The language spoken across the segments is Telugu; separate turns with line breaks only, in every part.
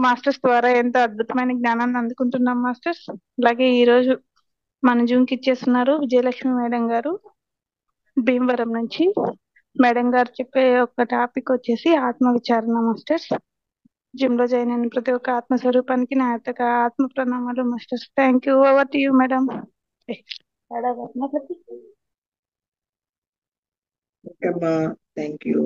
మాస్టర్స్ ద్వారా ఎంతో అద్భుతమైన జ్ఞానాన్ని అందుకుంటున్నాం మాస్టర్స్. అలాగే ఈరోజు మన జూమ్కి ఇచ్చేస్తున్నారు విజయలక్ష్మి మేడం గారు భీమవరం నుంచి. మేడం గారు చెప్పే ఒక టాపిక్ వచ్చేసి ఆత్మ విచారణ మాస్టర్స్. జిమ్ లో జాయిన్ అయిన ప్రతి ఒక్క ఆత్మస్వరూపానికి నా యొక్క ఆత్మ ప్రణామాలు masters. Thank you. Over to you madam.
ఓకేమ్మా, థ్యాంక్ యూ.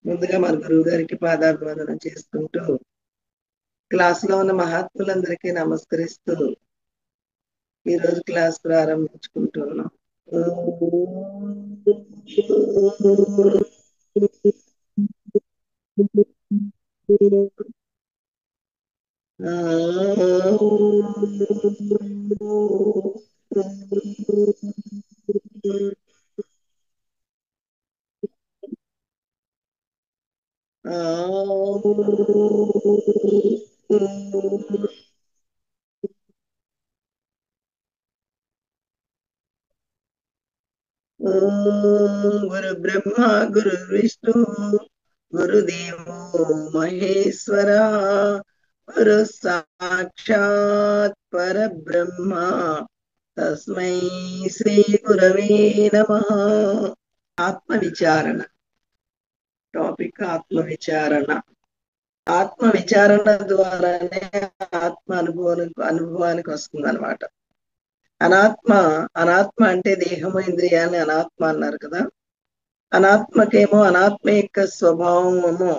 ముందుగా మన గురువు గారికి పాదాభివందనం చేసుకుంటూ క్లాస్ లో ఉన్న మహాత్ములందరికీ నమస్కరిస్తూ ఈరోజు క్లాస్ ప్రారంభించుకుంటున్నాం. గురు బ్రహ్మ గురు విష్ణు గురుదేవో మహేశ్వర గురు సాక్షాత్ పరబ్రహ్మ తస్మై శ్రీ గురవే నమః. ఆత్మ విచారణ టాపిక్ ఆత్మ విచారణ. ఆత్మ విచారణ ద్వారానే ఆత్మ అనుభవానికి వస్తుంది అనమాట. అనాత్మ అంటే దేహము ఇంద్రియాన్ని అనాత్మ అన్నారు కదా. అనాత్మకేమో అనాత్మ యొక్క స్వభావము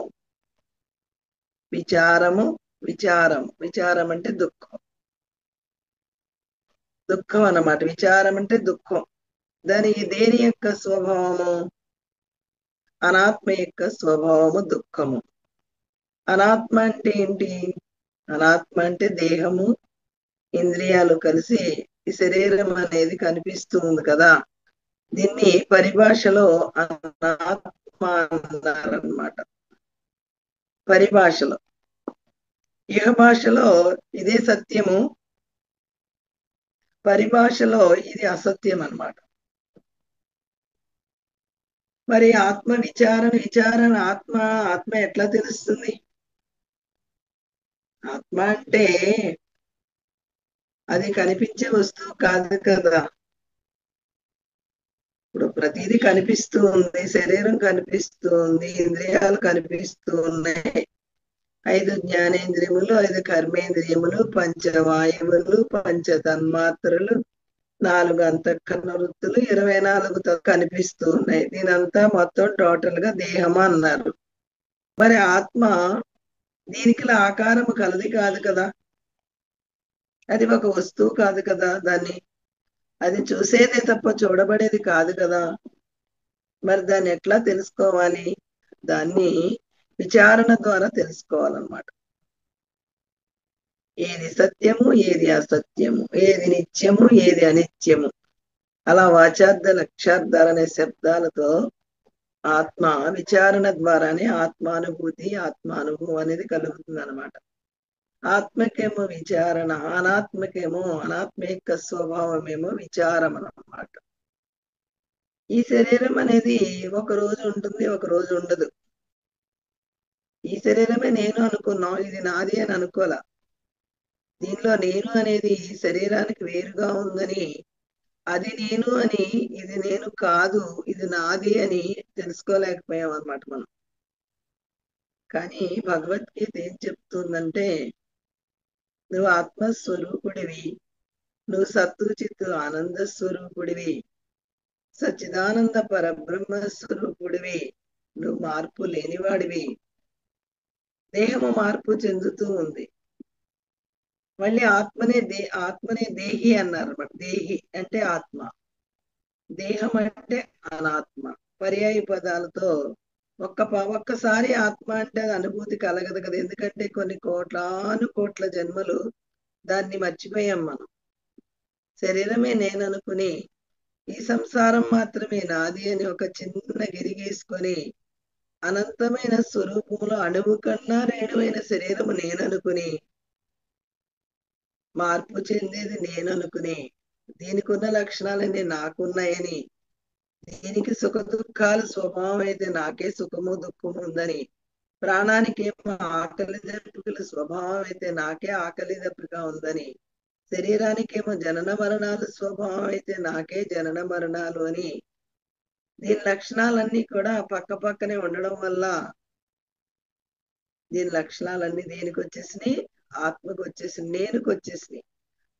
విచారం అంటే దుఃఖం అన్నమాట. విచారం అంటే దుఃఖం. దేని యొక్క స్వభావము? అనాత్మ యొక్క స్వభావము దుఃఖము. అనాత్మ అంటే ఏంటి? అనాత్మ అంటే దేహము ఇంద్రియాలు కలిసి ఈ శరీరం అనేది కనిపిస్తూ ఉంది కదా. దీన్ని పరిభాషలో అనాత్మ అన్నారనమాట. పరిభాషలో. ఇహ భాషలో ఇదే సత్యము, పరిభాషలో ఇది అసత్యం అన్నమాట. మరి ఆత్మ విచారణ ఆత్మ ఎట్లా తెలుస్తుంది? ఆత్మ అంటే అది కనిపించే వస్తువు కాదు కదా. ఇప్పుడు ప్రతిదీ కనిపిస్తూ ఉంది, శరీరం కనిపిస్తూ ఉంది, ఇంద్రియాలు కనిపిస్తూ ఉన్నాయి, 5 జ్ఞానేంద్రియములు, 5 కర్మేంద్రియములు, పంచవాయువులు, పంచ తన్మాత్రలు, 4 అంతఃకరణ వృత్తులు, 24 కనిపిస్తూ ఉన్నాయి. దీనంతా మొత్తం టోటల్ గా దేహమా అన్నారు. మరి ఆత్మ దీనికి ఆకారము కలది కాదు కదా, అది ఒక వస్తువు కాదు కదా, అది చూసేదే తప్ప చూడబడేది కాదు కదా. మరి దాన్ని ఎట్లా తెలుసుకోవాలి? దాన్ని విచారణ ద్వారా తెలుసుకోవాలన్నమాట. ఏది సత్యము, ఏది అసత్యము, ఏది నిత్యము, ఏది అనిత్యము, అలా వాచార్థ లక్ష్యార్థాలు అనే శబ్దాలతో ఆత్మ విచారణ ద్వారానే ఆత్మానుభూతి ఆత్మానుభవం అనేది కలుగుతుంది అనమాట. ఆత్మకేమో విచారణ, అనాత్మ యొక్క స్వభావమేమో విచారం అన్నమాట. ఈ శరీరం అనేది ఒక రోజు ఉంటుంది, ఒక రోజు ఉండదు. ఈ శరీరమే నేను అనుకున్నాం, ఇది నాది అని అనుకోలే. దీనిలో నేను అనేది శరీరానికి వేరుగా ఉందని, అది నేను అని, ఇది నేను కాదు ఇది నాది అని తెలుసుకోలేకపోయాం అన్నమాట మనం. కానీ భగవద్గీత ఏం చెప్తుందంటే, నువ్వు ఆత్మస్వరూపుడివి, నువ్వు సత్తు చిత్తు ఆనంద స్వరూపుడివి, సచ్చిదానంద పరబ్రహ్మ స్వరూపుడివి, నువ్వు మార్పు లేనివాడివి. దేహము మార్పు చెందుతూ ఉంది. మళ్ళీ ఆత్మనే దేహి అన్నారు. దేహి అంటే ఆత్మ, దేహం అంటే అనాత్మ. పర్యాయ పదాలతో ఒక్కసారి ఆత్మ అంటే అది అనుభూతి కలగదు కదా. ఎందుకంటే కొన్ని కోట్ల జన్మలు దాన్ని మర్చిపోయాం మనం. శరీరమే నేను అనుకుని ఈ సంసారం మాత్రమే నాది అని ఒక చిన్న గిరిగేసుకొని అనంతమైన స్వరూపంలో అణువు కన్నా రేణువైన శరీరము నేననుకుని మార్పు చెందేది నేననుకుని దీనికి ఉన్న లక్షణాలన్నీ నాకున్నాయని, దీనికి సుఖ దుఃఖాలు స్వభావం అయితే నాకే సుఖము దుఃఖము ఉందని ప్రాణానికి ఏమో ఆకలి దప్పికల స్వభావం అయితే నాకే ఆకలి దప్పిక ఉందని, శరీరానికి ఏమో జనన మరణాలు స్వభావం అయితే నాకే జనన మరణాలు అని, దీని లక్షణాలన్నీ కూడా పక్క పక్కనే ఉండడం వల్ల దీని లక్షణాలన్నీ దేనికి వచ్చేసినాయి? ఆత్మకు వచ్చేసినాయి, నేనుకు వచ్చేసినాయి.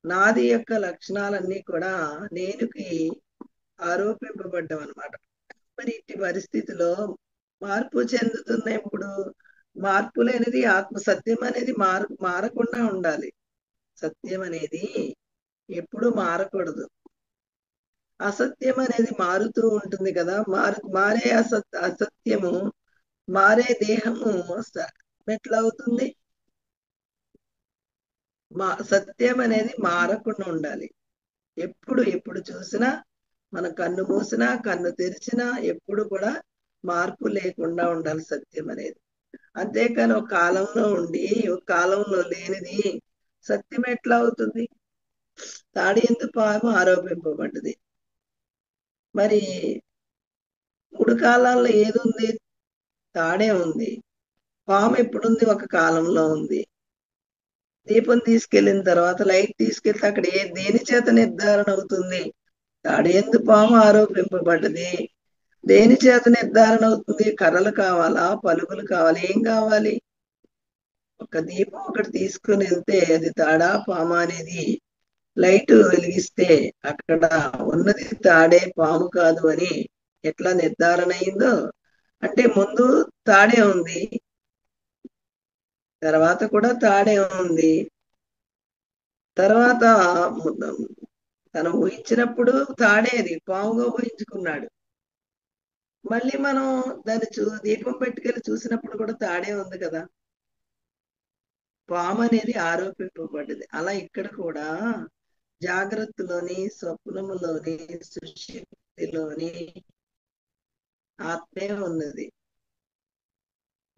నాది యొక్క లక్షణాలన్నీ కూడా నేనుకి ఆరోపింపబడ్డం అనమాట. మరి ఇట్టి పరిస్థితిలో మార్పు చెందుతున్నప్పుడు మార్పు లేనిది ఆత్మ, సత్యం అనేది మారకుండా ఉండాలి. సత్యం అనేది ఎప్పుడు మారకూడదు. అసత్యం అనేది మారుతూ ఉంటుంది కదా. మారే అసత్యము, మారే దేహము ఎట్లా అవుతుంది? సత్యం అనేది మారకుండా ఉండాలి. ఎప్పుడు చూసినా, మన కన్ను మూసినా కన్ను తెరిచినా ఎప్పుడు కూడా మార్పు లేకుండా ఉండాలి సత్యం అనేది. అంతేకాని ఒక కాలంలో ఉండి ఒక కాలంలో లేనిది సత్యం ఎట్లా అవుతుంది? తాడి ఎందు పాము ఆరోపింపబడ్డది. మరి 3 కాలాల్లో ఏది ఉంది? తాడే ఉంది. పాము ఎప్పుడుంది? ఒక కాలంలో ఉంది. దీపం తీసుకెళ్లిన తర్వాత లైట్ తీసుకెళ్తే అక్కడ దేని చేత నిర్ధారణ అవుతుంది? తాడి ఎందు పాము ఆరోపింపబడ్డది. దేని చేత నిర్ధారణ అవుతుంది? కర్రలు కావాలా, పలుగులు కావాలి? ఏం కావాలి? ఒక దీపం ఒకటి తీసుకుని వెళ్తే అది తాడా పామా అనేది లైట్ వెలిగిస్తే అక్కడ ఉన్నది తాడే పాము కాదు అని ఎట్లా నిర్ధారణ అయిందో, అంటే ముందు తాడే ఉంది, తర్వాత కూడా తాడే ఉంది. తర్వాత తను ఊహించినప్పుడు తాడేది పాముగా ఊహించుకున్నాడు. మళ్ళీ మనం దాన్ని దీపం పెట్టుకెళ్ళి చూసినప్పుడు కూడా తాడే ఉంది కదా. పాము అనేది ఆరోపింపబడ్డది. అలా ఇక్కడ కూడా జాగ్రత్తలోని, స్వప్నములోని, సుషుప్తిలోని ఆత్మే ఉన్నది.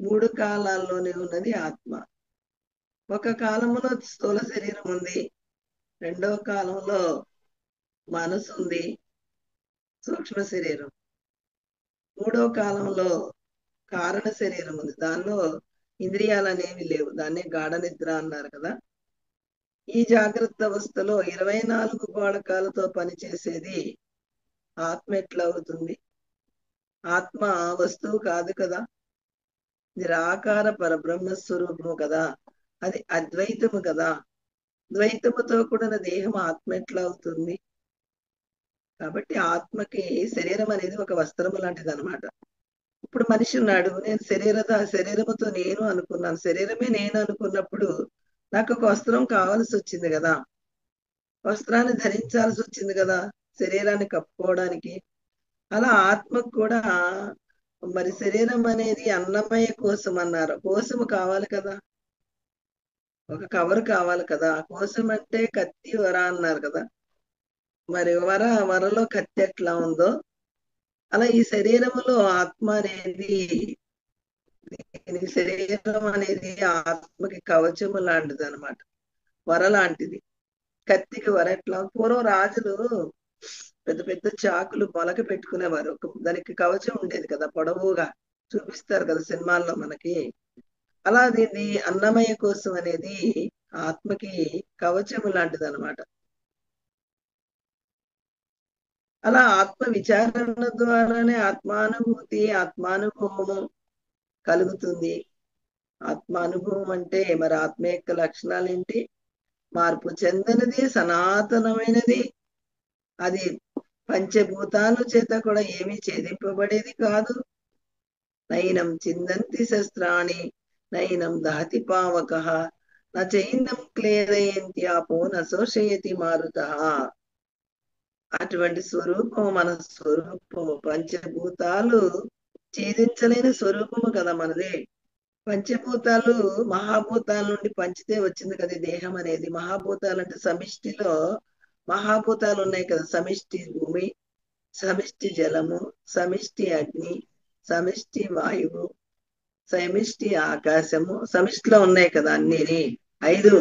3 కాలాల్లోనే ఉన్నది ఆత్మ. ఒక కాలంలో స్థూల శరీరం ఉంది, రెండవ కాలంలో మనసు ఉంది, సూక్ష్మ శరీరం, మూడో కాలంలో కారణ శరీరం ఉంది. దానిలో ఇంద్రియాలు అనేవి లేవు, దాన్నే గాఢ నిద్ర అన్నారు కదా. ఈ జాగ్రత్త అవస్థలో 24 గోళకాలతో పనిచేసేది ఆత్మ ఎట్లా అవుతుంది? ఆత్మ వస్తువు కాదు కదా, నిరాకార పరబ్రహ్మ స్వరూపము కదా, అది అద్వైతము కదా. ద్వైతముతో కూడిన దేహం ఆత్మ ఎట్లా అవుతుంది? కాబట్టి ఆత్మకి శరీరం అనేది ఒక వస్త్రము లాంటిది అనమాట. ఇప్పుడు మనిషి ఉన్నాడు, నేను శరీరముతో నేను అనుకున్నాను, శరీరమే నేను అనుకున్నప్పుడు నాకు ఒక వస్త్రం కావాల్సి వచ్చింది కదా, వస్త్రాన్ని ధరించాల్సి వచ్చింది కదా శరీరాన్ని కప్పుకోవడానికి. అలా ఆత్మకు కూడా మరి శరీరం అనేది అన్నమయ కోశం అన్నారు, కోశము కావాలి కదా, ఒక కవర్ కావాలి కదా. కోశం అంటే కత్తి వర అన్నారు కదా. మరి వరలో కత్తి ఎట్లా ఉందో అలా ఈ శరీరములో ఆత్మ అనేది, శరీరం అనేది ఆత్మకి కవచము లాంటిది అనమాట, వర లాంటిది. కత్తికి వర ఎట్లా? పూర్వం రాజులు పెద్ద పెద్ద చాకులు మొలక పెట్టుకునేవారు, దానికి కవచం ఉండేది కదా, పొడవుగా చూపిస్తారు కదా సినిమాల్లో మనకి. అలా దీన్ని అన్నమయ కోసం అనేది ఆత్మకి కవచము లాంటిది అనమాట. అలా ఆత్మ విచారణ ద్వారానే ఆత్మానుభూతి, ఆత్మానుభవము కలుగుతుంది. ఆత్మానుభవం అంటే మరి ఆత్మ యొక్క లక్షణాలు ఏంటి? మార్పు చెందనిది, సనాతనమైనది, అది పంచభూతాల చేత కూడా ఏమీ ఛేదింపబడేది కాదు. నైనం చిందంతి శస్త్రాణి నైనం దహతి పావక నైనం క్లేదయంతి ఆపో నశోషయతి మారుత. అటువంటి స్వరూపము మన స్వరూపము, పంచభూతాలు ఛేదించలేని స్వరూపము కదా మనది. పంచభూతాలు మహాభూతాల నుండి పంచితే వచ్చింది కదా దేహం అనేది. మహాభూతాలు అంటే సమిష్టిలో మహాభూతాలు ఉన్నాయి కదా, సమిష్టి భూమి, సమిష్టి జలము, సమిష్టి అగ్ని, సమిష్టి వాయువు, సమిష్టి ఆకాశము, సమిష్టిలో ఉన్నాయి కదా అన్ని. 5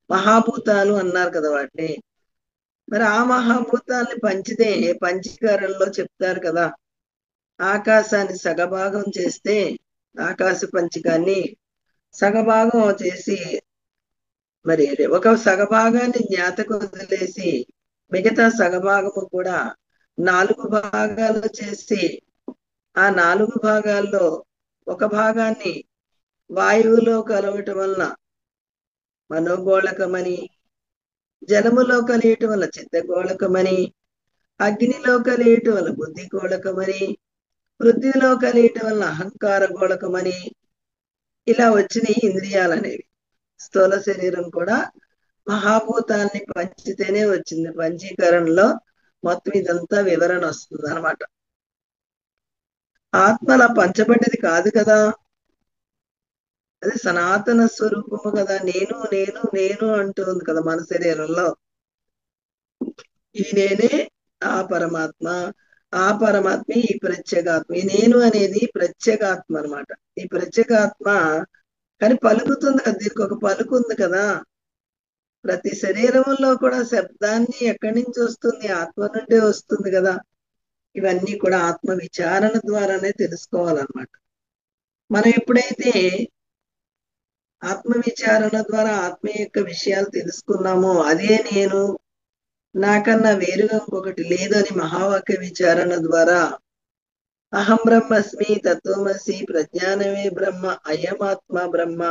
మహాభూతాలు అన్నారు కదా వాటిని. మరి ఆ మహాభూతాల్ని పంచితే పంచీకరణలో చెప్తారు కదా, ఆకాశాన్ని సగభాగం చేస్తే ఆకాశ పంచకాన్ని సగభాగం చేసి, మరి ఒక సగభాగాన్ని జ్ఞాతకు వదిలేసి మిగతా సగభాగము కూడా 4 భాగాలు చేసి, ఆ 4 భాగాల్లో ఒక భాగాన్ని వాయువులో కలవటం వలన మనోగోళకమని, జలములో కలియటం వల్ల చిత్తగోళకమని, అగ్నిలో కలియటం వల్ల బుద్ధి గోళకమని, పృథ్వీలో కలియటం వల్ల అహంకార గోళకమని, ఇలా వచ్చినాయి ఇంద్రియాలనేవి. స్థూల శరీరం కూడా మహాభూతాన్ని పంచితేనే వచ్చింది. పంచీకరణలో మొత్తం ఇదంతా వివరణ వస్తుంది అనమాట. ఆత్మ అలా పంచబడ్డది కాదు కదా, అది సనాతన స్వరూపము కదా. నేను నేను నేను అంటుంది కదా మన శరీరంలో. ఈ నేనే ఆ పరమాత్మ, ఆ పరమాత్మ ఈ ప్రత్యేగాత్మ. ఈ నేను అనేది ప్రత్యేగాత్మ అనమాట. ఈ ప్రత్యేగాత్మ కానీ పలుకుతుంది కదా, దీనికి ఒక పలుకు ఉంది కదా. ప్రతి శరీరంలో కూడా శబ్దాన్ని ఎక్కడి నుంచి వస్తుంది? ఆత్మ నుండే వస్తుంది కదా. ఇవన్నీ కూడా ఆత్మ విచారణ ద్వారానే తెలుసుకోవాలన్నమాట. మనం ఎప్పుడైతే ఆత్మ విచారణ ద్వారా ఆత్మ యొక్క విషయాలు తెలుసుకున్నామో, అదే నేను, నాకన్నా వేరుగా ఇంకొకటి లేదు అని మహావాక్య విచారణ ద్వారా అహం బ్రహ్మస్మి, తత్వమసి, ప్రజ్ఞానమే బ్రహ్మ, అయమాత్మ బ్రహ్మ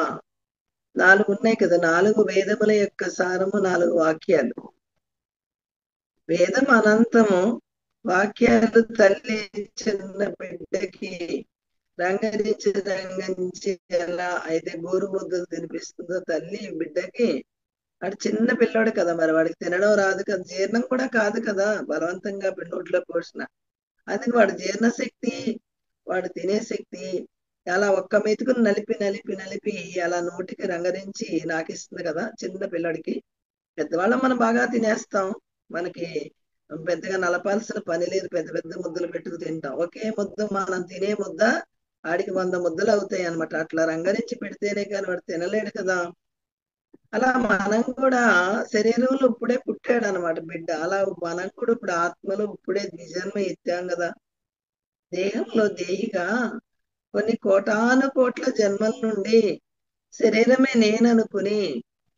4 ఉన్నాయి కదా. 4 వేదముల యొక్క సారము, 4 వాక్యాలు. వేదం అనంతము, వాక్యాలు తల్లి చిన్న బిడ్డకి రంగరించి ఎలా అయితే గోరు ముద్దలు తినిపిస్తుందో తల్లి బిడ్డకి, వాడు చిన్న పిల్లోడు కదా, మరి వాడికి తినడం రాదు కదా, జీర్ణం కూడా కాదు కదా బలవంతంగా నోట్లో పోసిన. అందుకే వాడు జీర్ణశక్తి, వాడు తినే శక్తి అలా ఒక్క మెతుకుని నలిపి నలిపి నలిపి అలా నోటికి రంగరించి నాకిస్తుంది కదా చిన్న పిల్లడికి. పెద్దవాళ్ళం మనం బాగా తినేస్తాం, మనకి పెద్దగా నలపాల్సిన పని లేదు, పెద్ద పెద్ద ముద్దలు పెట్టుకు తింటాం. ఒకే ముద్ద మనం తినే ముద్ద ఆడికి 100 ముద్దలు అవుతాయి అనమాట. అట్లా రంగరించి పెడితేనే కానీ వాడు తినలేడు కదా. అలా మనం కూడా శరీరంలో ఇప్పుడే పుట్టాడు అనమాట బిడ్డ. అలా మనం కూడా ఇప్పుడు ఆత్మలో ఇప్పుడే నిజన్మ ఎత్తాం కదా. దేహంలో దేహిగా కొన్ని కోటాను కోట్ల జన్మల నుండి శరీరమే నేననుకుని,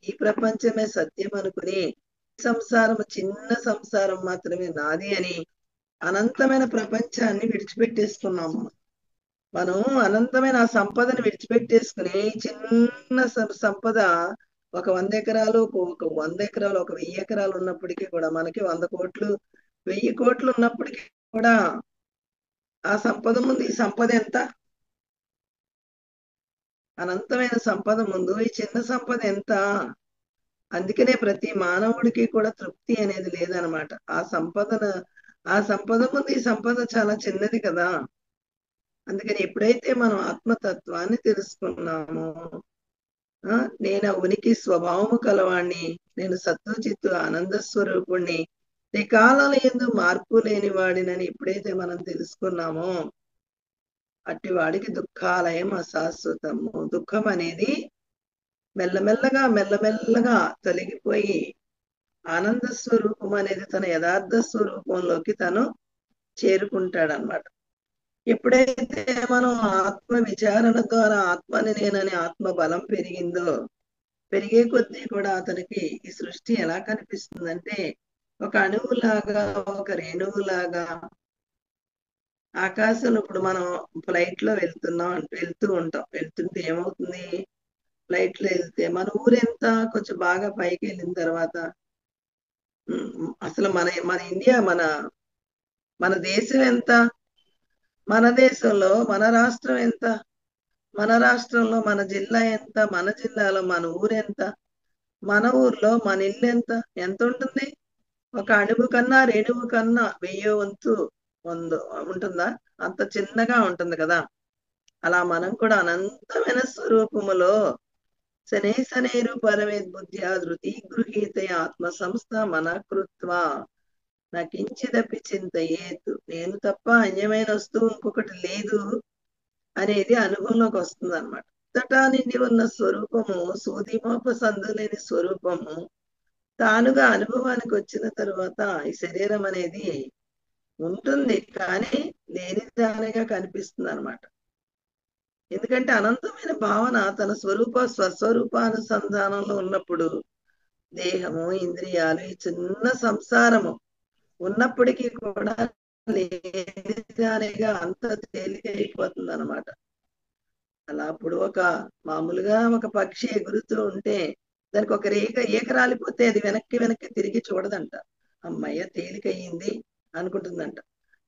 ఈ ప్రపంచమే సత్యం అనుకుని, సంసారం చిన్న సంసారం మాత్రమే నాది అని అనంతమైన ప్రపంచాన్ని విడిచిపెట్టేస్తున్నాము. మనం అనంతమైన ఆ సంపదను విడిచిపెట్టేసుకుని చిన్న సంపద, ఒక 100 ఎకరాలు, ఒక 100 ఎకరాలు, ఒక 1000 ఎకరాలు ఉన్నప్పటికీ కూడా, మనకి 100 కోట్లు 1000 కోట్లు ఉన్నప్పటికీ కూడా ఆ సంపద ముందు ఈ సంపద ఎంత? అనంతమైన సంపద ముందు ఈ చిన్న సంపద ఎంత? అందుకనే ప్రతి మానవుడికి కూడా తృప్తి అనేది లేదనమాట. ఆ సంపద ముందు ఈ సంపద చాలా చిన్నది కదా. అందుకని ఎప్పుడైతే మనం ఆత్మతత్వాన్ని తెలుసుకున్నామో, నేను ఆ ఉనికి స్వభావము కలవాణ్ణి, నేను సత్వచిత్తు ఆనంద స్వరూపుణ్ణి, త్రికాలాల యందు మార్పు లేని వాడినని ఎప్పుడైతే మనం తెలుసుకున్నామో, అట్టి వాడికి దుఃఖాలయం అశాశ్వతము. దుఃఖం అనేది మెల్లమెల్లగా మెల్లమెల్లగా తొలగిపోయి ఆనంద స్వరూపం అనేది తన యథార్థ స్వరూపంలోకి తను చేరుకుంటాడనమాట. ఎప్పుడైతే మనం ఆత్మ విచారణ ద్వారా ఆత్మని నేనని ఆత్మ బలం పెరిగిందో, పెరిగే కొద్దీ కూడా అతనికి ఈ సృష్టి ఎలా కనిపిస్తుందంటే ఒక అణువులాగా, ఒక రేణువులాగా. ఆకాశంలో ఇప్పుడు మనం ఫ్లైట్ లో వెళ్తూ ఉంటాం. వెళ్తుంటే ఏమవుతుంది? ఫ్లైట్ లో వెళ్తే మన ఊరెంత, కొంచెం బాగా పైకి వెళ్ళిన తర్వాత అసలు మన మన ఇండియా, మన దేశం ఎంత? మన దేశంలో మన రాష్ట్రం ఎంత? మన రాష్ట్రంలో మన జిల్లా ఎంత? మన జిల్లాలో మన ఊరెంత? మన ఊర్లో మన ఇల్లు ఎంత? ఎంత ఉంటుంది? ఒక అణువు కన్నా రేణువు కన్నా 1000 వంతు ఉంటుందా? అంత చిన్నగా ఉంటుంది కదా. అలా మనం కూడా అనంతమైన స్వరూపములో శనేరు పరమేద్బుద్ధ్యా ధృతి గృహీత ఆత్మ సంస్థ మన కృత్వ నకించిదపి చింతయేతు. నేను తప్ప అన్యమైన వస్తువు ఇంకొకటి లేదు అనేది అనుభవంలోకి వస్తుంది అనమాట. అంతటా నిండి ఉన్న స్వరూపము, సూదిమోప సందులేని స్వరూపము తానుగా అనుభవానికి వచ్చిన తర్వాత ఈ శరీరం అనేది ఉంటుంది కానీ లేని దానిగా కనిపిస్తుంది అనమాట. ఎందుకంటే అనంతమైన భావన తన స్వస్వరూపానుసంధానంలో ఉన్నప్పుడు దేహము, ఇంద్రియాలు, ఈ చిన్న సంసారము ఉన్నప్పటికీ కూడా లేనిదానిగా అంత తేలికైపోతుంది అనమాట. అలా అప్పుడు మామూలుగా ఒక పక్షి ఎగురుతూ ఉంటే దానికి ఒక ఈక రాలిపోతే అది వెనక్కి వెనక్కి తిరిగి చూడదంట. అమ్మయ్య తేలికయ్యింది అనుకుంటుందంట.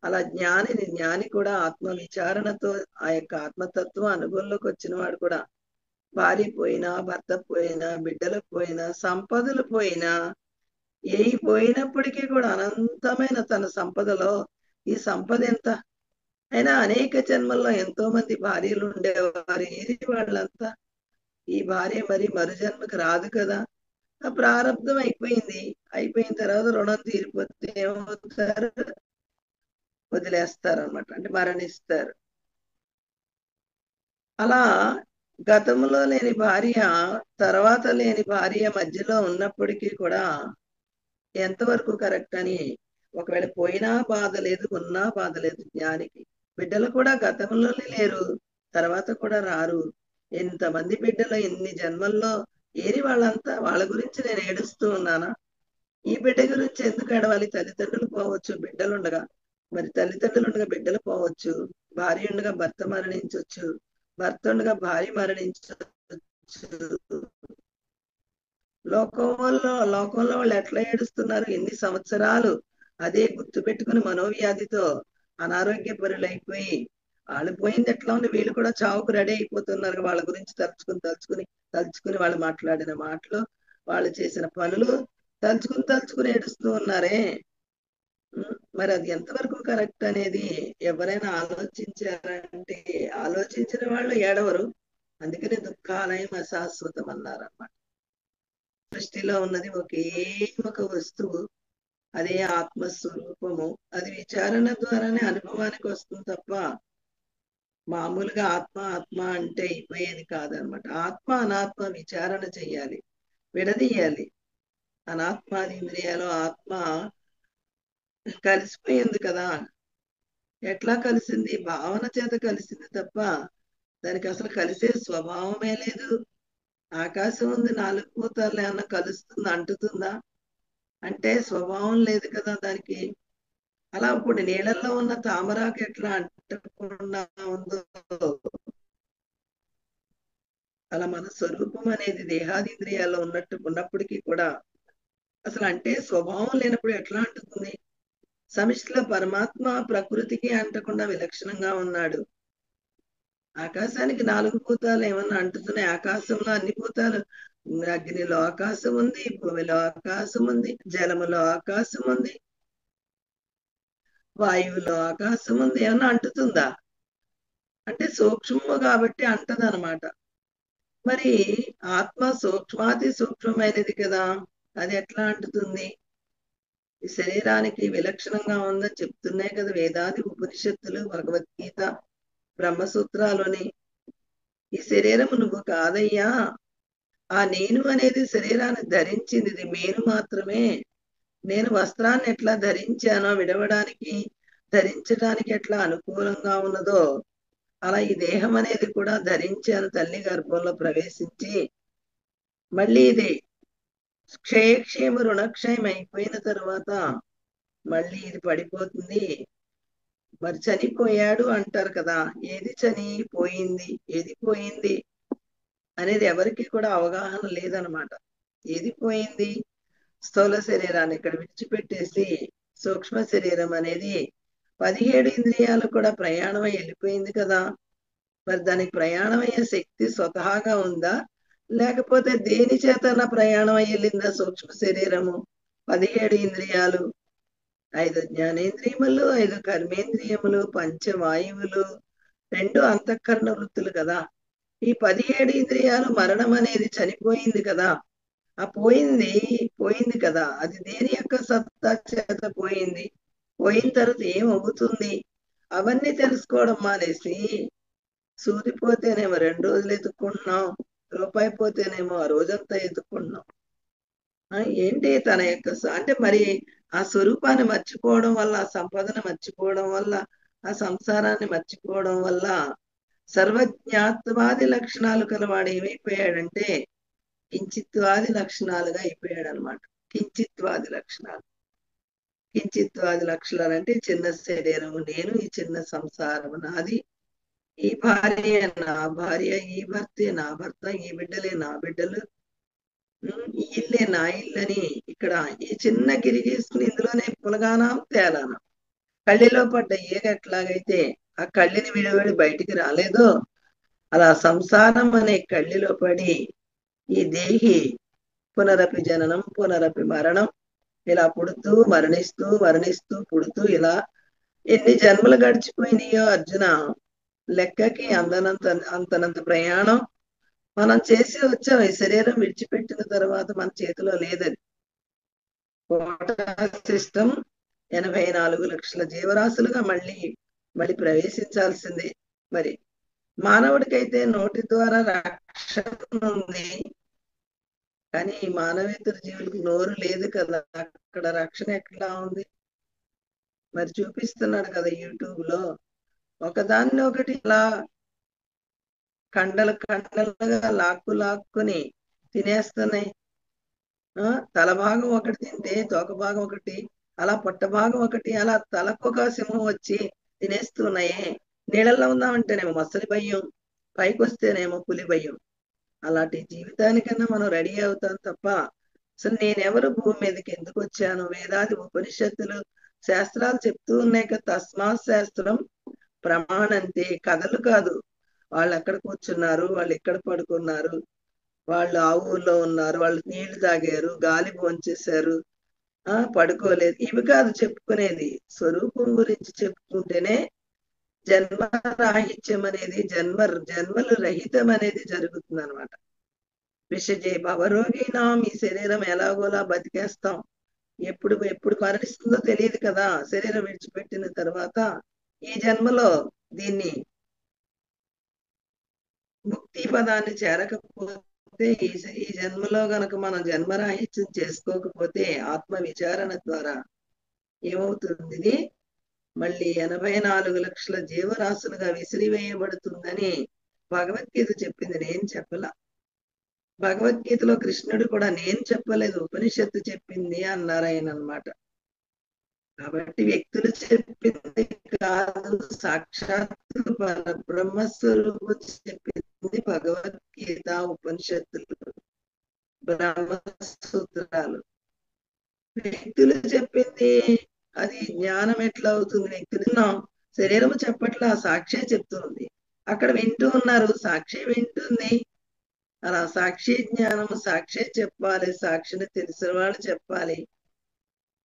అలా జ్ఞాని కూడా ఆత్మ విచారణతో ఆ యొక్క ఆత్మతత్వం అనుభవంలోకి వచ్చిన వాడు కూడా భార్య పోయినా, భర్త పోయినా, బిడ్డలు పోయినా, సంపదలు పోయినా, ఏవి పోయినప్పటికీ కూడా అనంతమైన తన సంపదలో ఈ సంపద ఎంత అయినా అనేక జన్మల్లో ఎంతో మంది భార్యలు ఉండేవారు. ఏరి వాళ్ళంతా ఈ భార్య మరి మరు జన్మకి రాదు కదా. ఆ ప్రారంధం అయిపోయింది. అయిపోయిన తర్వాత రుణం తీరిపోతే ఏమవుతారు? వదిలేస్తారు అనమాట. అంటే మరణిస్తారు. అలా గతంలో లేని భార్య, తర్వాత లేని భార్య మధ్యలో ఉన్నప్పటికీ కూడా ఎంతవరకు కరెక్ట్ అని, ఒకవేళ పోయినా బాధ లేదు, ఉన్నా బాధ లేదు జ్ఞానికి. బిడ్డలు కూడా గతంలోనే లేరు, తర్వాత కూడా రారు. ఎంతమంది బిడ్డలు ఎన్ని జన్మల్లో ఏరి వాళ్ళంతా వాళ్ళ గురించి నేను ఏడుస్తూ ఉన్నానా? ఈ బిడ్డ గురించి ఎందుకు ఏడవాలి? తల్లిదండ్రులు పోవచ్చు బిడ్డలుండగా, మరి తల్లిదండ్రులు ఉండగా బిడ్డలు పోవచ్చు, భార్య ఉండగా భర్త మరణించవచ్చు, భర్త ఉండగా భార్య మరణించవచ్చు. లోకంలో వాళ్ళు ఎట్లా ఏడుస్తున్నారు ఎన్ని సంవత్సరాలు? అదే గుర్తు పెట్టుకుని మనోవ్యాధితో అనారోగ్యపరులైపోయి వాళ్ళు పోయింది ఎట్లా ఉంది, వీళ్ళు కూడా చావుకు రెడీ అయిపోతున్నారు. వాళ్ళ గురించి తలుచుకుని వాళ్ళు మాట్లాడిన మాటలు, వాళ్ళు చేసిన పనులు తలుచుకుని ఏడుస్తూ ఉన్నారే. మరి అది ఎంతవరకు కరెక్ట్ అనేది ఎవరైనా ఆలోచించారంటే, ఆలోచించిన వాళ్ళు ఏడవరు. అందుకని దుఃఖాలయం అశాశ్వతం అన్నారన్నమాట. సృష్టిలో ఉన్నది ఒక వస్తువు, అదే ఆత్మస్వరూపము. అది విచారణ ద్వారానే అనుభవానికి వస్తుంది తప్ప మామూలుగా ఆత్మ అంటే అయిపోయేది కాదనమాట. ఆత్మ అనాత్మ విచారణ చెయ్యాలి, విడదీయాలి. అనాత్మాది ఇంద్రియాలు ఆత్మ కలిసిపోయింది కదా. ఎట్లా కలిసింది? భావన చేత కలిసింది తప్ప దానికి అసలు కలిసే స్వభావమే లేదు. ఆకాశం ఉంది, 4 భూతాలు ఏమన్నా కలుస్తుందా, అంటుతుందా అంటే స్వభావం లేదు కదా దానికి. అలా ఇప్పుడు నీళ్ళల్లో ఉన్న తామరాకు ఎట్లా అంటకుండా ఉందో, అలా మన స్వరూపం అనేది దేహాదింద్రియాల్లో ఉన్నప్పటికీ కూడా అసలు అంటే స్వభావం లేనప్పుడు ఎట్లా అంటుతుంది? సమిష్టిలో పరమాత్మ ప్రకృతికి అంటకుండా విలక్షణంగా ఉన్నాడు. ఆకాశానికి 4 భూతాలు ఏమన్నా అంటున్నాయి? ఆకాశంలో అన్ని భూతాలు, అగ్నిలో ఆకాశం ఉంది, భూమిలో ఆకాశం ఉంది, జలములో ఆకాశం ఉంది, వాయువులో ఆకాశం ఉంది. ఏమన్నా అంటుతుందా? అంటే సూక్ష్మము కాబట్టి అంటదనమాట. మరి ఆత్మ సూక్ష్మాతి సూక్ష్మమైనది కదా, అది ఎట్లా అంటుతుంది? ఈ శరీరానికి విలక్షణంగా ఉందని చెప్తున్నాయి కదా వేదాది ఉపనిషత్తులు, భగవద్గీత, బ్రహ్మసూత్రాలని. ఈ శరీరము నువ్వు కాదయ్యా, ఆ నేను అనేది శరీరాన్ని ధరించింది, ఇది మేను మాత్రమే. నేను వస్త్రాన్ని ఎట్లా ధరించానో విడవడానికి, ధరించడానికి ఎట్లా అనుకూలంగా ఉన్నదో, అలా ఈ దేహం అనేది కూడా ధరించాను తల్లి గర్భంలో ప్రవేశించి. మళ్ళీ ఇది క్షయక్షేమ రుణక్షయం అయిపోయిన తర్వాత మళ్ళీ ఇది పడిపోతుంది. మరి చనిపోయాడు అంటారు కదా, ఏది చనిపోయింది, ఏది పోయింది అనేది ఎవరికి కూడా అవగాహన లేదనమాట. ఏది పోయింది? స్థూల శరీరాన్ని ఇక్కడ విడిచిపెట్టేసి సూక్ష్మ శరీరం అనేది 17 ఇంద్రియాలు కూడా ప్రయాణమై వెళ్ళిపోయింది కదా. మరి దానికి ప్రయాణమయ్యే శక్తి స్వతహాగా ఉందా, లేకపోతే దేని చేతన ప్రయాణం వెళ్ళిందా? సూక్ష్మ శరీరము 17 ఇంద్రియాలు, 5 జ్ఞానేంద్రియములు, 5 కర్మేంద్రియములు, పంచవాయువులు, 2 అంతఃకరణ వృత్తులు కదా. ఈ 17 ఇంద్రియాలు మరణం అనేది చనిపోయింది కదా. ఆ పోయింది కదా, అది దేని యొక్క సత్తా చేత పోయింది? పోయిన తర్వాత ఏమవుతుంది? అవన్నీ తెలుసుకోవడం మానేసి సూదిపోతేనేమో 2 రోజులు ఎత్తుక్కుంటున్నాం, రూపాయి పోతేనేమో ఆ రోజంతా ఎత్తుక్కుంటున్నాం. ఏంటి తన యొక్క అంటే మరి ఆ స్వరూపాన్ని మర్చిపోవడం వల్ల, ఆ సంపదను మర్చిపోవడం వల్ల, ఆ సంసారాన్ని మర్చిపోవడం వల్ల సర్వజ్ఞాత్వాది లక్షణాలు కలవాడు ఏమైపోయాడంటే కించిత్వాది లక్షణాలుగా అయిపోయాడు అనమాట. కించిత్వాది లక్షణాలు. కించిత్వాది లక్షణాలు అంటే చిన్న శరీరం నేను, ఈ చిన్న సంసారం నాది, ఈ భార్య నా భార్య, ఈ భర్తే నా భర్త, ఈ బిడ్డలే నా బిడ్డలు, ఈ ఇల్లే నా ఇల్లని ఇక్కడ ఈ చిన్న గిరి గీసుకుని ఇందులోనే పులగానం తేలానం. కళ్ళిలో పడ్డ ఈగ ఎట్లాగైతే ఆ కళ్ళిని విడివడి బయటికి రాలేదో అలా సంసారం అనే కళ్ళిలో పడి ఈ దేహి పునరపి జననం పునరపి మరణం ఇలా పుడుతూ మరణిస్తూ మరణిస్తూ పుడుతూ ఇలా ఎన్ని జన్మలు గడిచిపోయినాయో అర్జున, లెక్కకి అంతనంత ప్రయాణం మనం చేసి వచ్చాం. ఈ శరీరం విడిచిపెట్టిన తర్వాత మన చేతిలో లేదది. కోటా సిస్టమ్ 84 లక్షల జీవరాశులుగా మళ్ళీ ప్రవేశించాల్సిందే. మరి మానవుడికైతే నోటి ద్వారా రక్షణ ఉంది, కానీ ఈ మానవేతర జీవులకు నోరు లేదు కదా, అక్కడ రక్షణ ఎట్లా ఉంది? మరి చూపిస్తున్నాడు కదా యూట్యూబ్ లో, ఒకదాన్ని ఒకటి ఇలా కండలుగా లాక్కుని తినేస్తున్నాయి. తల భాగం ఒకటి తింటే తోక భాగం ఒకటి, అలా పొట్ట భాగం ఒకటి, అలా తలకొక సింహం వచ్చి తినేస్తున్నాయే. నీళ్ళల్లో ఉందామంటేనేమో మసలి భయం, పైకి వస్తేనేమో పులి భయం. అలాంటి జీవితానికన్నా మనం రెడీ అవుతాం తప్ప అసలు నేనెవరు, భూమి మీదకి ఎందుకు వచ్చాను? వేదాది ఉపనిషత్తులు శాస్త్రాలు చెప్తూ ఉన్నాయి కదా, తస్మాత్ శాస్త్రం ప్రమాణంతే. కథలు కాదు. వాళ్ళు ఎక్కడ కూర్చున్నారు, వాళ్ళు ఎక్కడ పడుకున్నారు, వాళ్ళు ఆ ఊర్లో ఉన్నారు, వాళ్ళు నీళ్లు తాగారు, గాలి భోంచేశారు, పడుకోలేదు, ఇవి కాదు చెప్పుకునేది. స్వరూపం గురించి చెప్పుకుంటేనే జన్మరాహిత్యం అనేది, జన్మలు రహితం అనేది జరుగుతుంది అనమాట. విషజే భవరోగినాం, ఈ శరీరం ఎలాగోలా బతికేస్తాం. ఎప్పుడు మరణిస్తుందో తెలియదు కదా. శరీరం విడిచిపెట్టిన తర్వాత ఈ జన్మలో దీన్ని ముక్తి పదాన్ని చేరకపోతే, ఈ జన్మలో గనక మనం జన్మరాహిత్యం చేసుకోకపోతే ఆత్మ విచారణ ద్వారా ఏమవుతుంది? ఇది మళ్ళీ 84 లక్షల జీవరాశులుగా విసిరివేయబడుతుందని భగవద్గీత చెప్పింది, నేను చెప్పలా. భగవద్గీతలో కృష్ణుడు కూడా నేను చెప్పలేదు, ఉపనిషత్తు చెప్పింది అన్నారు ఆయన అనమాట. కాబట్టి వ్యక్తులు చెప్పింది కాదు, సాక్షాత్తు బ్రహ్మస్వరూపు చెప్పింది భగవద్గీత, ఉపనిషత్తులు, బ్రహ్మసూత్రాలు. వ్యక్తులు చెప్పింది అది జ్ఞానం ఎట్లా అవుతుంది? వ్యక్తులు శరీరము చెప్పట్లా, సాక్షి చెప్తుంది. అక్కడ వింటూ ఉన్నారు, సాక్షి వింటుంది. అలా సాక్షి జ్ఞానము సాక్షి చెప్పాలి, సాక్షిని తెలిసిన వాళ్ళు చెప్పాలి.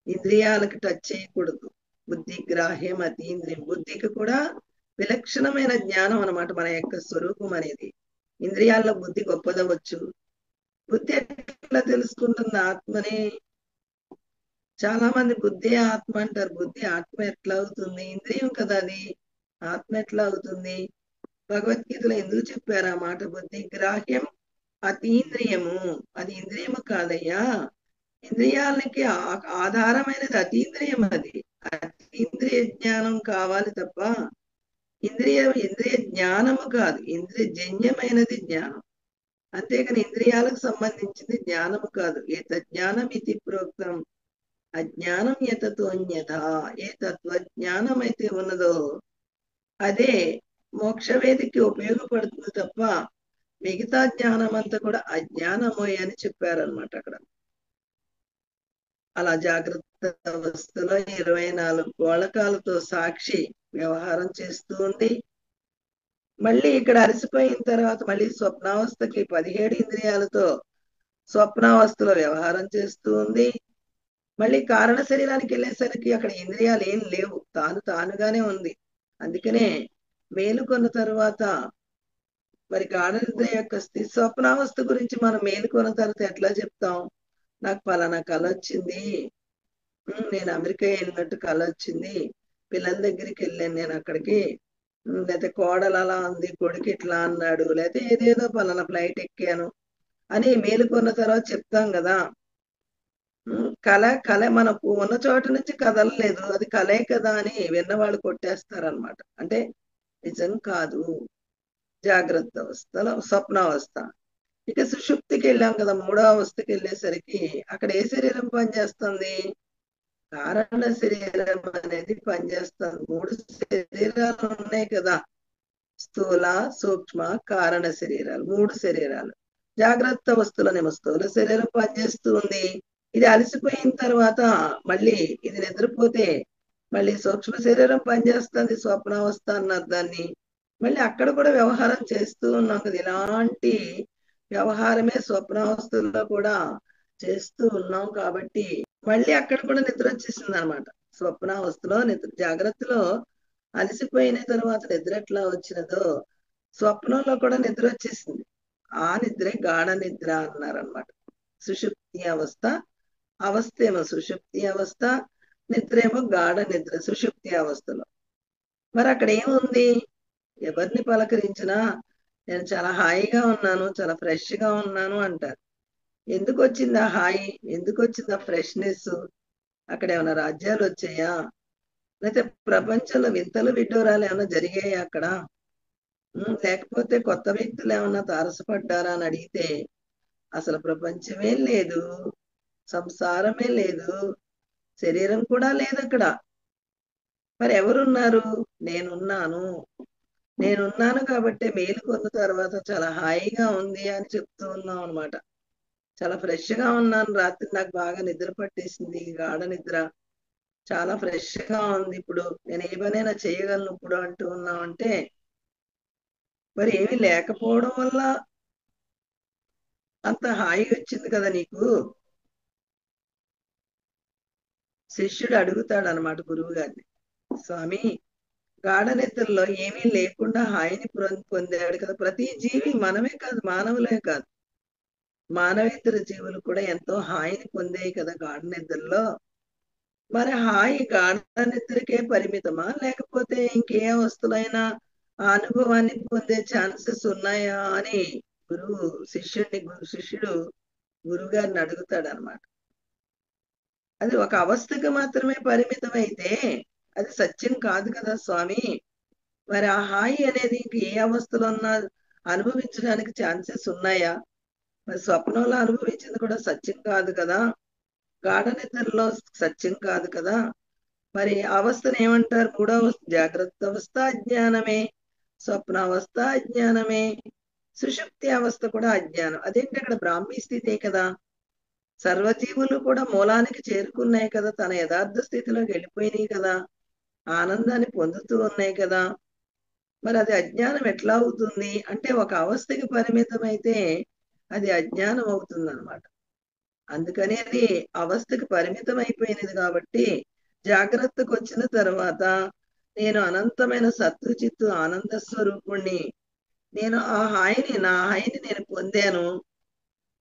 ఇంద్రియాలకు టచ్ చేయకూడదు. బుద్ధి గ్రాహ్యం అతీంద్రియం. బుద్ధికి కూడా విలక్షణమైన జ్ఞానం అన్నమాట మన యొక్క స్వరూపం అనేది. ఇంద్రియాల్లో బుద్ధి గొప్పదవచ్చు. బుద్ధి ఎట్లా తెలుసుకుంటుంది? ఆత్మని. చాలా మంది బుద్ధి ఆత్మ అంటారు. బుద్ధి ఆత్మ ఎట్లా అవుతుంది? ఇంద్రియం కదా అది, ఆత్మ ఎట్లా అవుతుంది? భగవద్గీతలో ఎందుకు చెప్పారు ఆ మాట? బుద్ధి గ్రాహ్యం అతీంద్రియము. అది ఇంద్రియము కాదయ్యా, ఇంద్రియాలకి ఆధారమైనది అతీంద్రియం. అది అతీంద్రియ జ్ఞానం కావాలి తప్ప ఇంద్రియ జ్ఞానము కాదు, ఇంద్రియ జన్యమైనది జ్ఞానం. అంతేకాని ఇంద్రియాలకు సంబంధించింది జ్ఞానము కాదు. ఏ తజ్ఞానం ఇది ప్రోక్తం అజ్ఞానం యతతోన్యత. ఏ తత్వజ్ఞానం అయితే ఉన్నదో అదే మోక్షవేదికి ఉపయోగపడుతుంది తప్ప మిగతా జ్ఞానం అంతా కూడా అజ్ఞానమోయ్ అని చెప్పారనమాట అక్కడ. అలా జాగ్రత్త అవస్థలో 24 గోళకాలతో సాక్షి వ్యవహారం చేస్తూ ఉంది. మళ్ళీ ఇక్కడ అలసిపోయిన తర్వాత మళ్ళీ స్వప్నావస్థకి 17 ఇంద్రియాలతో స్వప్నావస్థలో వ్యవహారం చేస్తూ ఉంది. మళ్ళీ కారణ శరీరానికి వెళ్ళేసరికి అక్కడ ఇంద్రియాలు ఏం లేవు, తానుగానే ఉంది. అందుకనే మేలుకొన్న తర్వాత మరి గాఢనిద్ర యొక్క స్థితి స్వప్నావస్థ గురించి మనం మేలుకొన్న తర్వాత ఎట్లా చెప్తాం? నాకు పలానా కళ వచ్చింది, నేను అమెరికా వెళ్ళినట్టు కళ వచ్చింది, పిల్లల దగ్గరికి వెళ్ళాను నేను అక్కడికి, లేకపోతే కోడలు అలా ఉంది, కొడుకు ఇట్లా అన్నాడు, లేకపోతే ఏదేదో పలానా ఫ్లైట్ ఎక్కాను అని మేలుకొన్న తర్వాత చెప్తాం కదా. కళ మనకు ఉన్న చోట నుంచి కదలలేదు, అది కళే కదా అని విన్నవాళ్ళు కొట్టేస్తారనమాట. అంటే నిజం కాదు. జాగ్రత్త అవస్థలో స్వప్నావస్థ. ఇక సుషుప్తికి వెళ్ళాం కదా, మూడో అవస్థకి వెళ్ళేసరికి అక్కడ ఏ శరీరం పనిచేస్తుంది? కారణ శరీరం అనేది పనిచేస్తుంది. మూడు శరీరాలు ఉన్నాయి కదా, స్థూల, సూక్ష్మ, కారణ శరీరాలు, మూడు శరీరాలు. జాగ్రత్త అవస్థలోనేమో స్థూల శరీరం పనిచేస్తూ ఉంది. ఇది అలసిపోయిన తర్వాత మళ్ళీ ఇది నిద్రపోతే మళ్ళీ సూక్ష్మ శరీరం పనిచేస్తుంది, స్వప్నావస్థ అన్నారు దాన్ని. మళ్ళీ అక్కడ కూడా వ్యవహారం చేస్తూ ఉన్నాం కదా, ఇలాంటి వ్యవహారమే స్వప్నావస్థలో కూడా చేస్తూ ఉన్నాం. కాబట్టి మళ్ళీ అక్కడ కూడా నిద్ర వచ్చేసింది అనమాట. స్వప్నావస్థలో నిద్ర, జాగ్రత్తలో అలసిపోయిన తర్వాత నిద్ర ఎట్లా వచ్చినదో స్వప్నంలో కూడా నిద్ర వచ్చేసింది. ఆ నిద్రే గాఢ నిద్ర అన్నారనమాట. సుషుప్తి అవస్థ, అవస్థ ఏమో సుషుప్తి అవస్థ, నిద్ర ఏమో గాఢ నిద్ర సుషుప్తి అవస్థలో. మరి అక్కడ ఏముంది? ఎవరిని పలకరించినా నేను చాలా హాయిగా ఉన్నాను, చాలా ఫ్రెష్ గా ఉన్నాను అంటారు. ఎందుకు వచ్చింది ఆ హాయి? ఎందుకు వచ్చింది ఆ ఫ్రెష్నెస్? అక్కడ ఏమైనా రాజ్యాలు వచ్చాయా? లేకపోతే ప్రపంచంలో వింతలు విడ్డూరాలు ఏమైనా జరిగాయా అక్కడ? లేకపోతే కొత్త వ్యక్తులు ఏమన్నా తారసపడ్డారా అని అడిగితే అసలు ప్రపంచమే లేదు, సంసారమే లేదు, శరీరం కూడా లేదు అక్కడ. మరి ఎవరున్నారు? నేనున్నాను. నేనున్నాను కాబట్టి మేలుకొన్న తర్వాత చాలా హాయిగా ఉంది అని చెప్తూ ఉన్నాం అనమాట. చాలా ఫ్రెష్ గా ఉన్నాను, రాత్రి నాకు బాగా నిద్ర పట్టేసింది, గాఢ నిద్ర, చాలా ఫ్రెష్ గా ఉంది, ఇప్పుడు నేను ఏ పనైనా చేయగలను ఇప్పుడు అంటూ ఉన్నాం. అంటే మరి ఏమీ లేకపోవడం వల్ల అంత హాయి వచ్చింది కదా నీకు? శిష్యుడు అడుగుతాడు అనమాట గురువు గారిని, స్వామి, గాఢ నిద్రలో ఏమీ లేకుండా హాయిని పొందాడు కదా ప్రతి జీవి, మనమే కాదు, మానవులే కాదు, మానవేతర జీవులు కూడా ఎంతో హాయిని పొందాయి కదా గాఢ నిద్రలో. మరి హాయి గాఢ నిద్రకే పరిమితమా, లేకపోతే ఇంకే అవస్థలైనా ఆ అనుభవాన్ని పొందే ఛాన్సెస్ ఉన్నాయా అని శిష్యుడు గురువు గారిని అడుగుతాడు అనమాట. అది ఒక అవస్థకు మాత్రమే పరిమితమైతే అది సత్యం కాదు కదా స్వామి. మరి ఆ హాయి అనేది ఇంక ఏ అవస్థలో ఉన్నా అనుభవించడానికి ఛాన్సెస్ ఉన్నాయా? మరి స్వప్నంలో అనుభవించింది కూడా సత్యం కాదు కదా, గాఢ నిద్రలో సత్యం కాదు కదా. మరి అవస్థను ఏమంటారు? మూడవ అవస్థ జాగ్రత్త అవస్థ అజ్ఞానమే, స్వప్నావస్థ అజ్ఞానమే, సుషుప్తి అవస్థ కూడా అజ్ఞానం. అదేంటి, అక్కడ బ్రాహ్మీ స్థితే కదా, సర్వజీవులు కూడా మూలానికి చేరుకున్నాయి కదా, తన యథార్థ స్థితిలోకి వెళ్ళిపోయినాయి కదా, ఆనందాన్ని పొందుతూ ఉన్నాయి కదా. మరి అది అజ్ఞానం ఎట్లా అవుతుంది అంటే, ఒక అవస్థకి పరిమితమైతే అది అజ్ఞానం అవుతుంది అనమాట. అందుకని అది అవస్థకి పరిమితం అయిపోయినది కాబట్టి జాగ్రత్తకు వచ్చిన తర్వాత నేను అనంతమైన సత్తు చిత్తు ఆనంద స్వరూపుణ్ణి, నేను ఆ హాయిని, నా హాయిని నేను పొందాను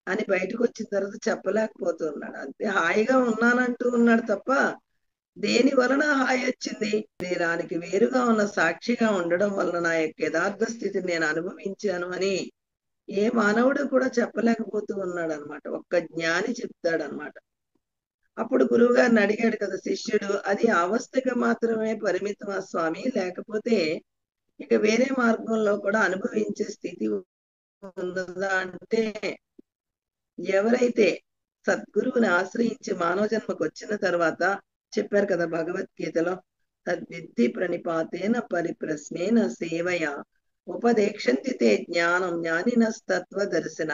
అని బయటకు వచ్చిన తర్వాత చెప్పలేకపోతున్నాడు. అంతే, హాయిగా ఉన్నానంటూ ఉన్నాడు తప్ప దేని వలన హాయి వచ్చింది? శరీరానికి వేరుగా ఉన్న సాక్షిగా ఉండడం వలన నా యొక్క యథార్థ స్థితిని నేను అనుభవించాను అని ఏ మానవుడు కూడా చెప్పలేకపోతూ ఉన్నాడు అనమాట. ఒక్క జ్ఞాని చెప్తాడనమాట. అప్పుడు గురువు గారిని అడిగాడు కదా శిష్యుడు, అది అవస్థకి మాత్రమే పరిమితమా స్వామి, లేకపోతే ఇక వేరే మార్గంలో కూడా అనుభవించే స్థితి ఉన్నదా అంటే, ఎవరైతే సద్గురువుని ఆశ్రయించి మానవ జన్మకు వచ్చిన తర్వాత చెప్పారు కదా భగవద్గీతలో, తద్విద్ధి ప్రణిపాతేన పరిప్రశ్నేన సేవయ ఉపదేక్షంతి తే జ్ఞానం జ్ఞానినస్తత్వ దర్శన.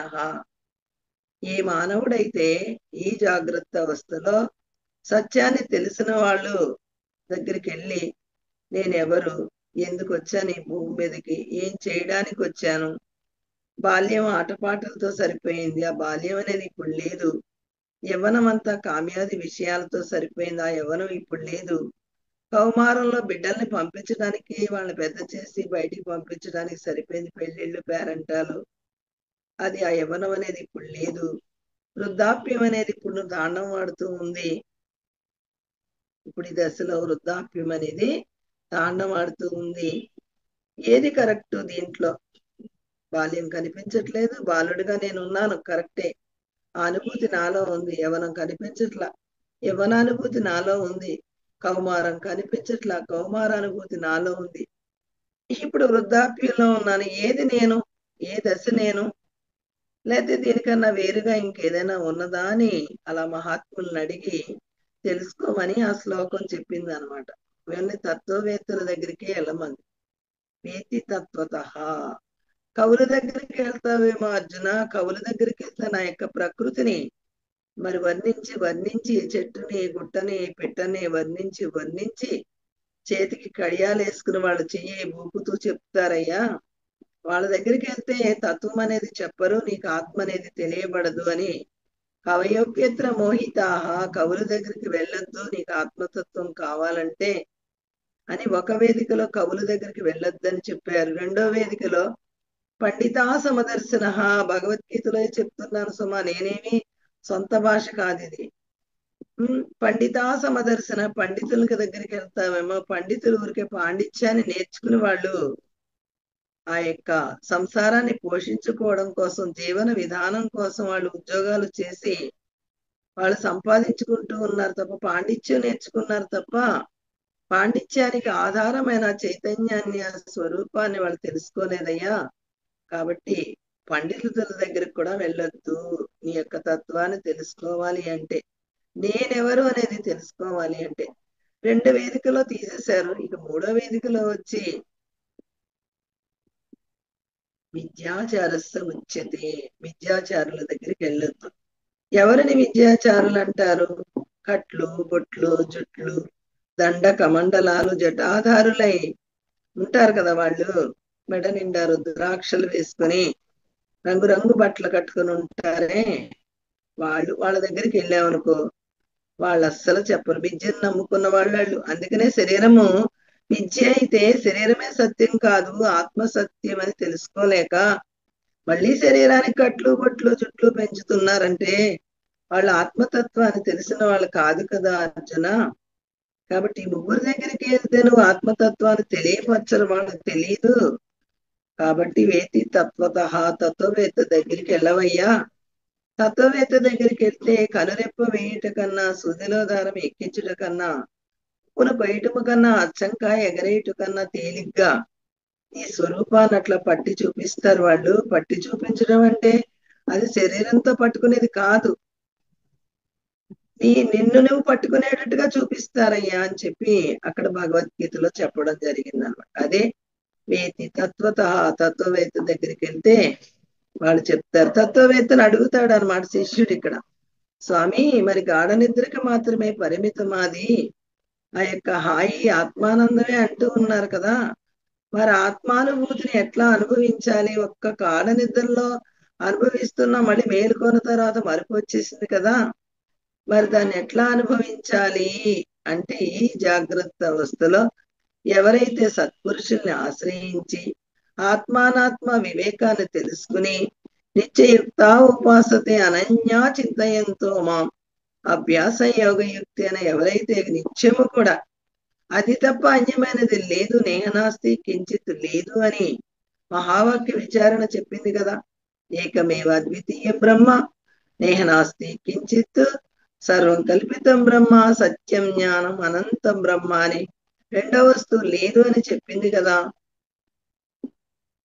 ఏ మానవుడైతే ఈ జాగ్రత్త అవస్థలో సత్యాన్ని తెలిసిన వాళ్ళు దగ్గరికి వెళ్ళి, నేనెవరు, ఎందుకు వచ్చాను ఈ భూమి మీదకి, ఏం చేయడానికి వచ్చాను, బాల్యం ఆటపాటలతో సరిపోయింది, ఆ బాల్యం అనేది ఇప్పుడు లేదు, యవ్వనం అంతా కామ్యాది విషయాలతో సరిపోయింది, ఆ యవ్వనం ఇప్పుడు లేదు, కౌమారంలో బిడ్డల్ని పంపించడానికి, వాళ్ళని పెద్ద చేసి బయటికి పంపించడానికి సరిపోయింది, పెళ్ళిళ్ళు పేరంటాలు, అది ఆ యవ్వనం అనేది ఇప్పుడు లేదు, వృద్ధాప్యం అనేది ఇప్పుడు తాండవం ఆడుతూ ఉంది, ఇప్పుడు ఈ దశలో వృద్ధాప్యం అనేది తాండవం ఆడుతూ ఉంది. ఏది కరెక్ట్ దీంట్లో? బాల్యం కనిపించట్లేదు, బాలుడిగా నేను ఉన్నాను కరెక్టే, ఆ అనుభూతి నాలో ఉంది, యవ్వనం కనిపించట్లా, యవ్వనానుభూతి నాలో ఉంది, కౌమారం కనిపించట్లా, కౌమారానుభూతి నాలో ఉంది, ఇప్పుడు వృద్ధాప్యంలో ఉన్నాను, ఏది నేను, ఏ దశ నేను, లేకపోతే దీనికన్నా వేరుగా ఇంకేదైనా ఉన్నదా అని అలా మహాత్ములను అడిగి తెలుసుకోమని ఆ శ్లోకం చెప్పింది అనమాట. ఇవన్నీ తత్వవేత్తల దగ్గరికి వెళ్ళమంది. వేతి తత్వత. కవుల దగ్గరికి వెళ్తావేమో అర్జున, కవుల దగ్గరికి వెళ్తే నా యొక్క ప్రకృతిని మరి వర్ణించి వర్ణించి, చెట్టుని గుట్టని పిట్టని వర్ణించి వర్ణించి చేతికి కడియాలు వేసుకుని వాళ్ళు చెయ్యి ఊపుతూ చెప్తారయ్యా. వాళ్ళ దగ్గరికి వెళ్తే తత్వం అనేది చెప్పరు, నీకు ఆత్మ అనేది తెలియబడదు అని. కవయోప్యత్ర మోహితాహ, కవుల దగ్గరికి వెళ్ళొద్దు నీకు ఆత్మతత్వం కావాలంటే అని ఒక వేదికలో కవుల దగ్గరికి వెళ్ళొద్దని చెప్పారు. రెండో వేదికలో పండితా సమదర్శన, భగవద్గీతలో చెప్తున్నాను సుమా, నేనేమి సొంత భాష కాదు ఇది. పండితా సమదర్శన, పండితుల దగ్గరికి వెళ్తామేమో, పండితులు ఊరికే పాండిత్యాన్ని నేర్చుకుని వాళ్ళు ఆ యొక్క సంసారాన్ని పోషించుకోవడం కోసం, జీవన విధానం కోసం వాళ్ళు ఉద్యోగాలు చేసి వాళ్ళు సంపాదించుకుంటూ ఉన్నారు తప్ప, పాండిత్యం నేర్చుకున్నారు తప్ప పాండిత్యానికి ఆధారమైన చైతన్యాన్ని, ఆ స్వరూపాన్ని వాళ్ళు తెలుసుకోలేదయ్యా. కాబట్టి పండితుల దగ్గరికి కూడా వెళ్ళొద్దు. నీ యొక్క తత్వాన్ని తెలుసుకోవాలి అంటే, నేనెవరు అనేది తెలుసుకోవాలి అంటే. రెండు వేదికలో తీసేశారు. ఇక మూడో వేదికలో వచ్చి విద్యాచారస్య ఉచ్యతే, విద్యాచారుల దగ్గరికి వెళ్ళొద్దు. ఎవరిని విద్యాచారులు అంటారు? కట్లు బొట్లు జుట్లు దండ కమండలాలు జటాధారులై ఉంటారు కదా వాళ్ళు, మెడ నిండా రుద్రాక్షలు వేసుకొని రంగురంగు బట్టలు కట్టుకుని ఉంటారే వాళ్ళ దగ్గరికి వెళ్ళామనుకో, వాళ్ళు అస్సలు చెప్పరు. విద్యను నమ్ముకున్న వాళ్ళు. అందుకనే శరీరము విద్య అయితే శరీరమే సత్యం కాదు, ఆత్మ సత్యం అని తెలుసుకోలేక మళ్ళీ శరీరానికి కట్లు బొట్లు జుట్లు పెంచుతున్నారంటే వాళ్ళ ఆత్మతత్వాన్ని తెలిసిన వాళ్ళు కాదు కదా అర్జున. కాబట్టి ముగ్గురు దగ్గరికి వెళ్తే నువ్వు ఆత్మతత్వాన్ని తెలియపరచరు, వాళ్ళకి తెలియదు. కాబట్టి వేతి తత్వత, తత్వవేత్త దగ్గరికి వెళ్ళవయ్యా. తత్వవేత్త దగ్గరికి వెళ్తే కనురెప్ప వేయుట కన్నా, సూదిలో దారం ఎక్కించుట కన్నా, బయటము కన్నా అచ్చంకాయ ఎగరేయుట కన్నా తేలిగ్గా ఈ స్వరూపాన్ని అట్లా పట్టి చూపిస్తారు వాళ్ళు. పట్టి చూపించడం అంటే అది శరీరంతో పట్టుకునేది కాదు, నిన్ను నువ్వు పట్టుకునేటట్టుగా చూపిస్తారయ్యా అని చెప్పి అక్కడ భగవద్గీతలో చెప్పడం జరిగింది అనమాట. అదే వేతి తత్వత, తత్వవేత్త దగ్గరికి వెళ్తే వాళ్ళు చెప్తారు. తత్వవేత్తను అడుగుతాడు అనమాట శిష్యుడు ఇక్కడ, స్వామి మరి గాఢ నిద్రకి మాత్రమే పరిమితమాది, ఆ యొక్క హాయి ఆత్మానందమే అంటూ ఉన్నారు కదా, మరి ఆత్మానుభూతిని ఎట్లా అనుభవించాలి? ఒక్క గాఢ నిద్రలో అనుభవిస్తున్నా మళ్ళీ మేలుకొన్న తర్వాత మరపు వచ్చేసింది కదా, మరి దాన్ని ఎట్లా అనుభవించాలి అంటే, ఈ జాగ్రత్త అవస్థలో ఎవరైతే సత్పురుషుల్ని ఆశ్రయించి ఆత్మానాత్మ వివేకాన్ని తెలుసుకుని నిత్యయుక్త ఉపాసతే అనన్యా చింతయంతో మాం అభ్యాస యోగయుక్తి అని ఎవరైతే నిత్యము కూడా అది తప్ప అన్యమైనది లేదు, నేహనాస్తి కించిత్ లేదు అని మహావాక్య విచారణ చెప్పింది కదా. ఏకమేవ అద్వితీయ బ్రహ్మ నేహనాస్తి కించిత్ సర్వం కల్పితం బ్రహ్మ సత్యం జ్ఞానం అనంతం బ్రహ్మ అని రెండవ వస్తువు లేదు అని చెప్పింది కదా.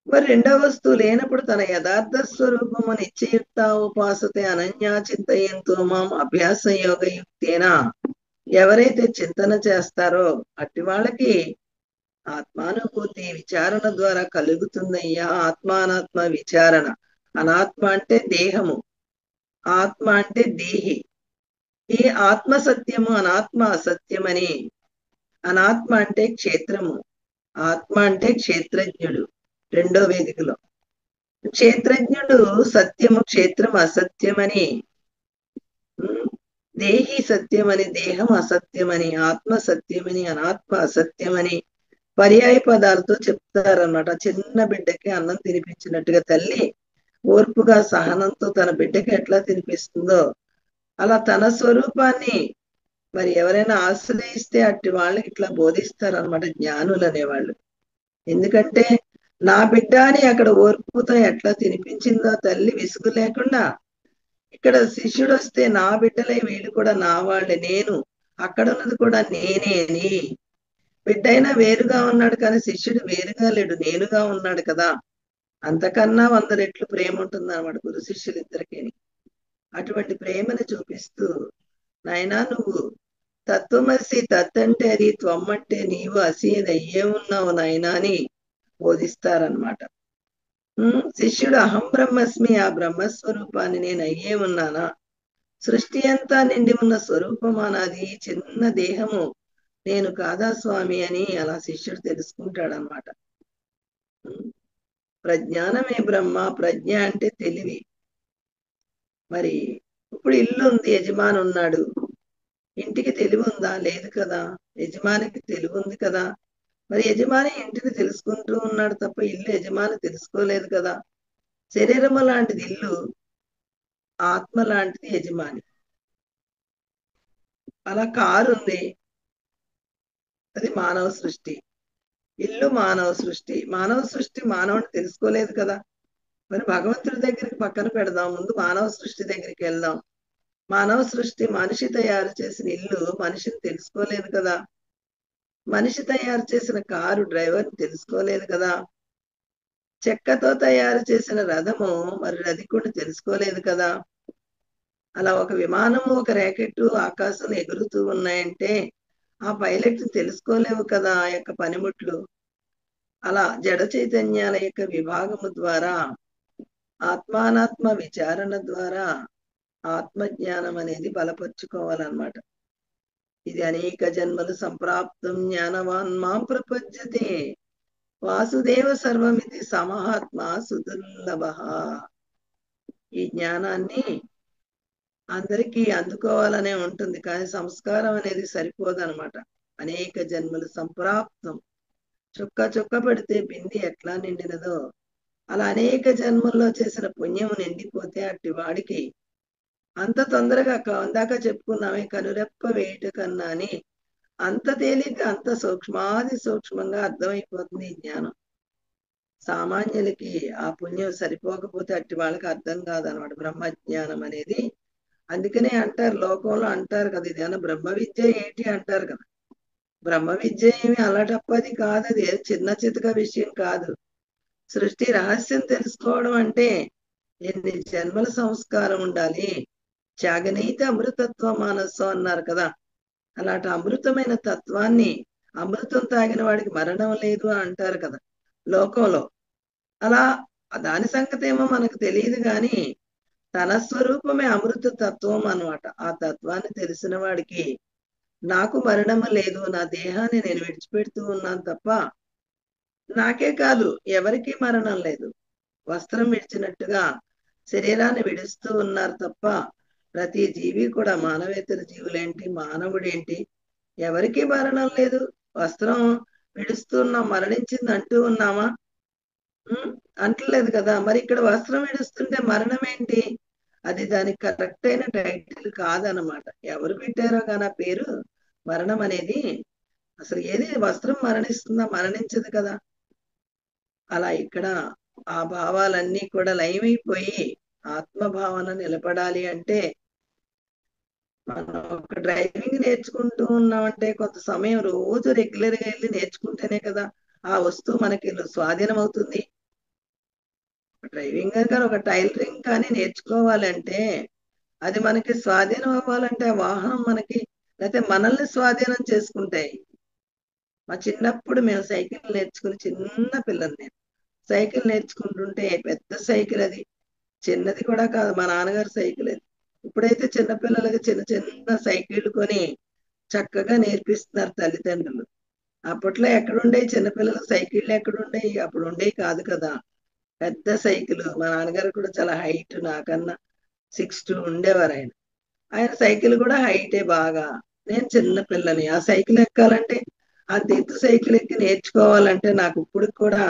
మరి రెండవ వస్తువు లేనప్పుడు తన యథార్థ స్వరూపము నిత్యయుక్త ఉపాసతే అనన్యా చింతయంతో మాం అభ్యాస యోగయుక్తేనా ఎవరైతే చింతన చేస్తారో అట్టి వాళ్ళకి ఆత్మానుభూతి విచారణ ద్వారా కలుగుతుందయ్యా. ఆత్మానాత్మ విచారణ. అనాత్మ అంటే దేహము, ఆత్మ అంటే దేహి. ఈ ఆత్మ సత్యము, అనాత్మ అసత్యమని. అనాత్మ అంటే క్షేత్రము, ఆత్మ అంటే క్షేత్రజ్ఞుడు. రెండో వేదికలో క్షేత్రజ్ఞుడు సత్యము, క్షేత్రం అసత్యమని. దేహి సత్యమని, దేహం అసత్యమని, ఆత్మ సత్యమని, అనాత్మ అసత్యమని పర్యాయ పదాలతో చెప్తారన్నమాట. చిన్న బిడ్డకి అన్నం తినిపించినట్టుగా తల్లి ఓర్పుగా సహనంతో తన బిడ్డకి ఎట్లా తినిపిస్తుందో అలా తన స్వరూపాన్ని మరి ఎవరైనా ఆశ్రయిస్తే అట్టి వాళ్ళకి ఇట్లా బోధిస్తారనమాట జ్ఞానులు అనేవాళ్ళు. ఎందుకంటే నా బిడ్డ అని అక్కడ ఓర్పుతో ఎట్లా తినిపించిందో తల్లి విసుగు లేకుండా, ఇక్కడ శిష్యుడు వస్తే నా బిడ్డలే వీళ్ళు కూడా నా వాళ్ళే, నేను అక్కడ ఉన్నది కూడా నేనే అని బిడ్డైనా వేరుగా ఉన్నాడు కానీ శిష్యుడు వేరుగా లేడు, నేనుగా ఉన్నాడు కదా. అంతకన్నా 100 రెట్లు ప్రేమ ఉంటుంది అన్నమాట గురు శిష్యులిద్దరికి. అటువంటి ప్రేమను చూపిస్తూ, నాయనా నువ్వు తత్వమసి, తత్ అంటే అది, త్వమ్మంటే నీవు, అసి అది అయ్యే ఉన్నావు నాయనా అని బోధిస్తారనమాట. శిష్యుడు అహం బ్రహ్మస్మి, ఆ బ్రహ్మస్వరూపాన్ని నేను అయ్యే ఉన్నానా, సృష్టి అంతా నిండి ఉన్న స్వరూపమా నాది, చిన్న దేహము నేను కాదా స్వామి అని అలా శిష్యుడు తెలుసుకుంటాడనమాట. ప్రజ్ఞానమే బ్రహ్మ, ప్రజ్ఞ అంటే తెలివి. మరి ఇప్పుడు ఇల్లు ఉంది, యజమాని ఉన్నాడు, ఇంటికి తెలివి ఉందా? లేదు కదా. యజమానికి తెలివి ఉంది కదా. మరి యజమాని ఇంటిని తెలుసుకుంటూ ఉన్నాడు తప్ప ఇల్లు యజమాని తెలుసుకోలేదు కదా. శరీరము లాంటిది ఇల్లు, ఆత్మ లాంటిది యజమాని. అలా కారు ఉంది, అది మానవ సృష్టి. ఇల్లు మానవ సృష్టి. మానవ సృష్టి మానవుని తెలుసుకోలేదు కదా. మరి భగవంతుడి దగ్గరికి పక్కన పెడదాం, ముందు మానవ సృష్టి దగ్గరికి వెళ్దాం. మానవ సృష్టి మనిషి తయారు చేసిన ఇల్లు మనిషిని తెలుసుకోలేదు కదా. మనిషి తయారు చేసిన కారు డ్రైవర్ని తెలుసుకోలేదు కదా. చెక్కతో తయారు చేసిన రథము మరి రధికుడిని తెలుసుకోలేదు కదా. అలా ఒక విమానము, ఒక ర్యాకెట్ ఆకాశంలో ఎగురుతూ ఉన్నాయంటే ఆ పైలట్ తెలుసుకోలేవు కదా ఆ యొక్క పనిముట్లు. అలా జడ చైతన్యాల యొక్క విభాగము ద్వారా, ఆత్మానాత్మ విచారణ ద్వారా ఆత్మజ్ఞానం అనేది బలపరుచుకోవాలన్నమాట. ఇది అనేక జన్మలు సంప్రాప్తం జ్ఞానవాన్ మాం ప్రపంచతే, వాసుదేవ సర్వమితి సమహాత్మ సుదుర్లభ. ఈ జ్ఞానాన్ని అందరికీ అందుకోవాలనే ఉంటుంది, కానీ సంస్కారం అనేది సరిపోదన్నమాట. అనేక జన్మలు సంప్రాప్తం, చుక్క చుక్క పెడితే బింది ఎట్లా నిండినదో అలా అనేక జన్మల్లో చేసిన పుణ్యం నిండిపోతే అట్టి వాడికి అంత తొందరగా ఇందాక చెప్పుకున్నామే కనురెప్ప వేయట కన్నా అని, అంత తేలిక అంత సూక్ష్మాది సూక్ష్మంగా అర్థమైపోతుంది ఈ జ్ఞానం. సామాన్యులకి ఆ పుణ్యం సరిపోకపోతే అట్టి వాళ్ళకి అర్థం కాదనమాట బ్రహ్మజ్ఞానం అనేది. అందుకనే అంటారు, లోకంలో అంటారు కదా, ఇది ఏమన్నా బ్రహ్మ విద్య ఏంటి అంటారు కదా. బ్రహ్మ విద్య ఏమి అలాటప్పది కాదు, అది చిన్న చితక విషయం కాదు. సృష్టి రహస్యం తెలుసుకోవడం అంటే ఎన్ని జన్మల సంస్కారం ఉండాలి. త్యాగనీతి అమృతత్వ మానస్సు అన్నారు కదా. అలాంటి అమృతమైన తత్వాన్ని, అమృతం తాగిన వాడికి మరణం లేదు అని అంటారు కదా లోకంలో. అలా దాని సంగతి ఏమో మనకు తెలియదు కానీ తన స్వరూపమే అమృత తత్వం అన్నమాట. ఆ తత్వాన్ని తెలిసిన వాడికి నాకు మరణము లేదు, నా దేహాన్ని నేను విడిచిపెడుతూ ఉన్నాను తప్ప, నాకే కాదు ఎవరికీ మరణం లేదు. వస్త్రం విడిచినట్టుగా శరీరాన్ని విడుస్తూ ఉన్నారు తప్ప ప్రతి జీవి కూడా, మానవేతర జీవులేంటి మానవుడేంటి, ఎవరికీ మరణం లేదు. వస్త్రం విడుస్తున్నాం, మరణించింది అంటూ ఉన్నామా? అంటలేదు కదా. మరి ఇక్కడ వస్త్రం విడుస్తుంటే మరణం ఏంటి? అది దానికి కరెక్ట్ అయిన టైటిల్ కాదనమాట. ఎవరు పెట్టారో కానీ ఆ పేరు మరణం అనేది. అసలు ఏది వస్త్రం మరణిస్తుందా? మరణించదు కదా. అలా ఇక్కడ ఆ భావాలన్నీ కూడా లయమైపోయి ఆత్మభావన నిలబడాలి అంటే మనం ఒక డ్రైవింగ్ నేర్చుకుంటూ ఉన్నామంటే కొంత సమయం రోజు రెగ్యులర్ గా వెళ్ళి నేర్చుకుంటేనే కదా ఆ వస్తువు మనకి స్వాధీనం అవుతుంది. డ్రైవింగ్ కానీ ఒక టైలరింగ్ కానీ నేర్చుకోవాలంటే అది మనకి స్వాధీనం అవ్వాలంటే ఆ వాహనం మనకి, లేకపోతే మనల్ని స్వాధీనం చేసుకుంటాయి. మా చిన్నప్పుడు మేము సైకిల్ నేర్చుకుని, చిన్న పిల్లలు నేను సైకిల్ నేర్చుకుంటుంటే పెద్ద సైకిల్ అది, చిన్నది కూడా కాదు, మా నాన్నగారి సైకిల్ అది. ఇప్పుడైతే చిన్నపిల్లలకి చిన్న చిన్న సైకిళ్ళు కొని చక్కగా నేర్పిస్తున్నారు తల్లిదండ్రులు. అప్పట్లో ఎక్కడుండే చిన్నపిల్లల సైకిళ్ళు ఎక్కడుండేవి, అప్పుడు ఉండేవి కాదు కదా. పెద్ద సైకిల్, మా నాన్నగారు కూడా చాలా హైట్, నాకన్నా 6'2" ఉండేవారు ఆయన. ఆయన సైకిల్ కూడా హైటే బాగా. నేను చిన్న పిల్లని, ఆ సైకిల్ ఎక్కాలంటే అంత ఎత్తు సైకిల్ ఎక్కి నేర్చుకోవాలంటే నాకు ఇప్పుడు కూడా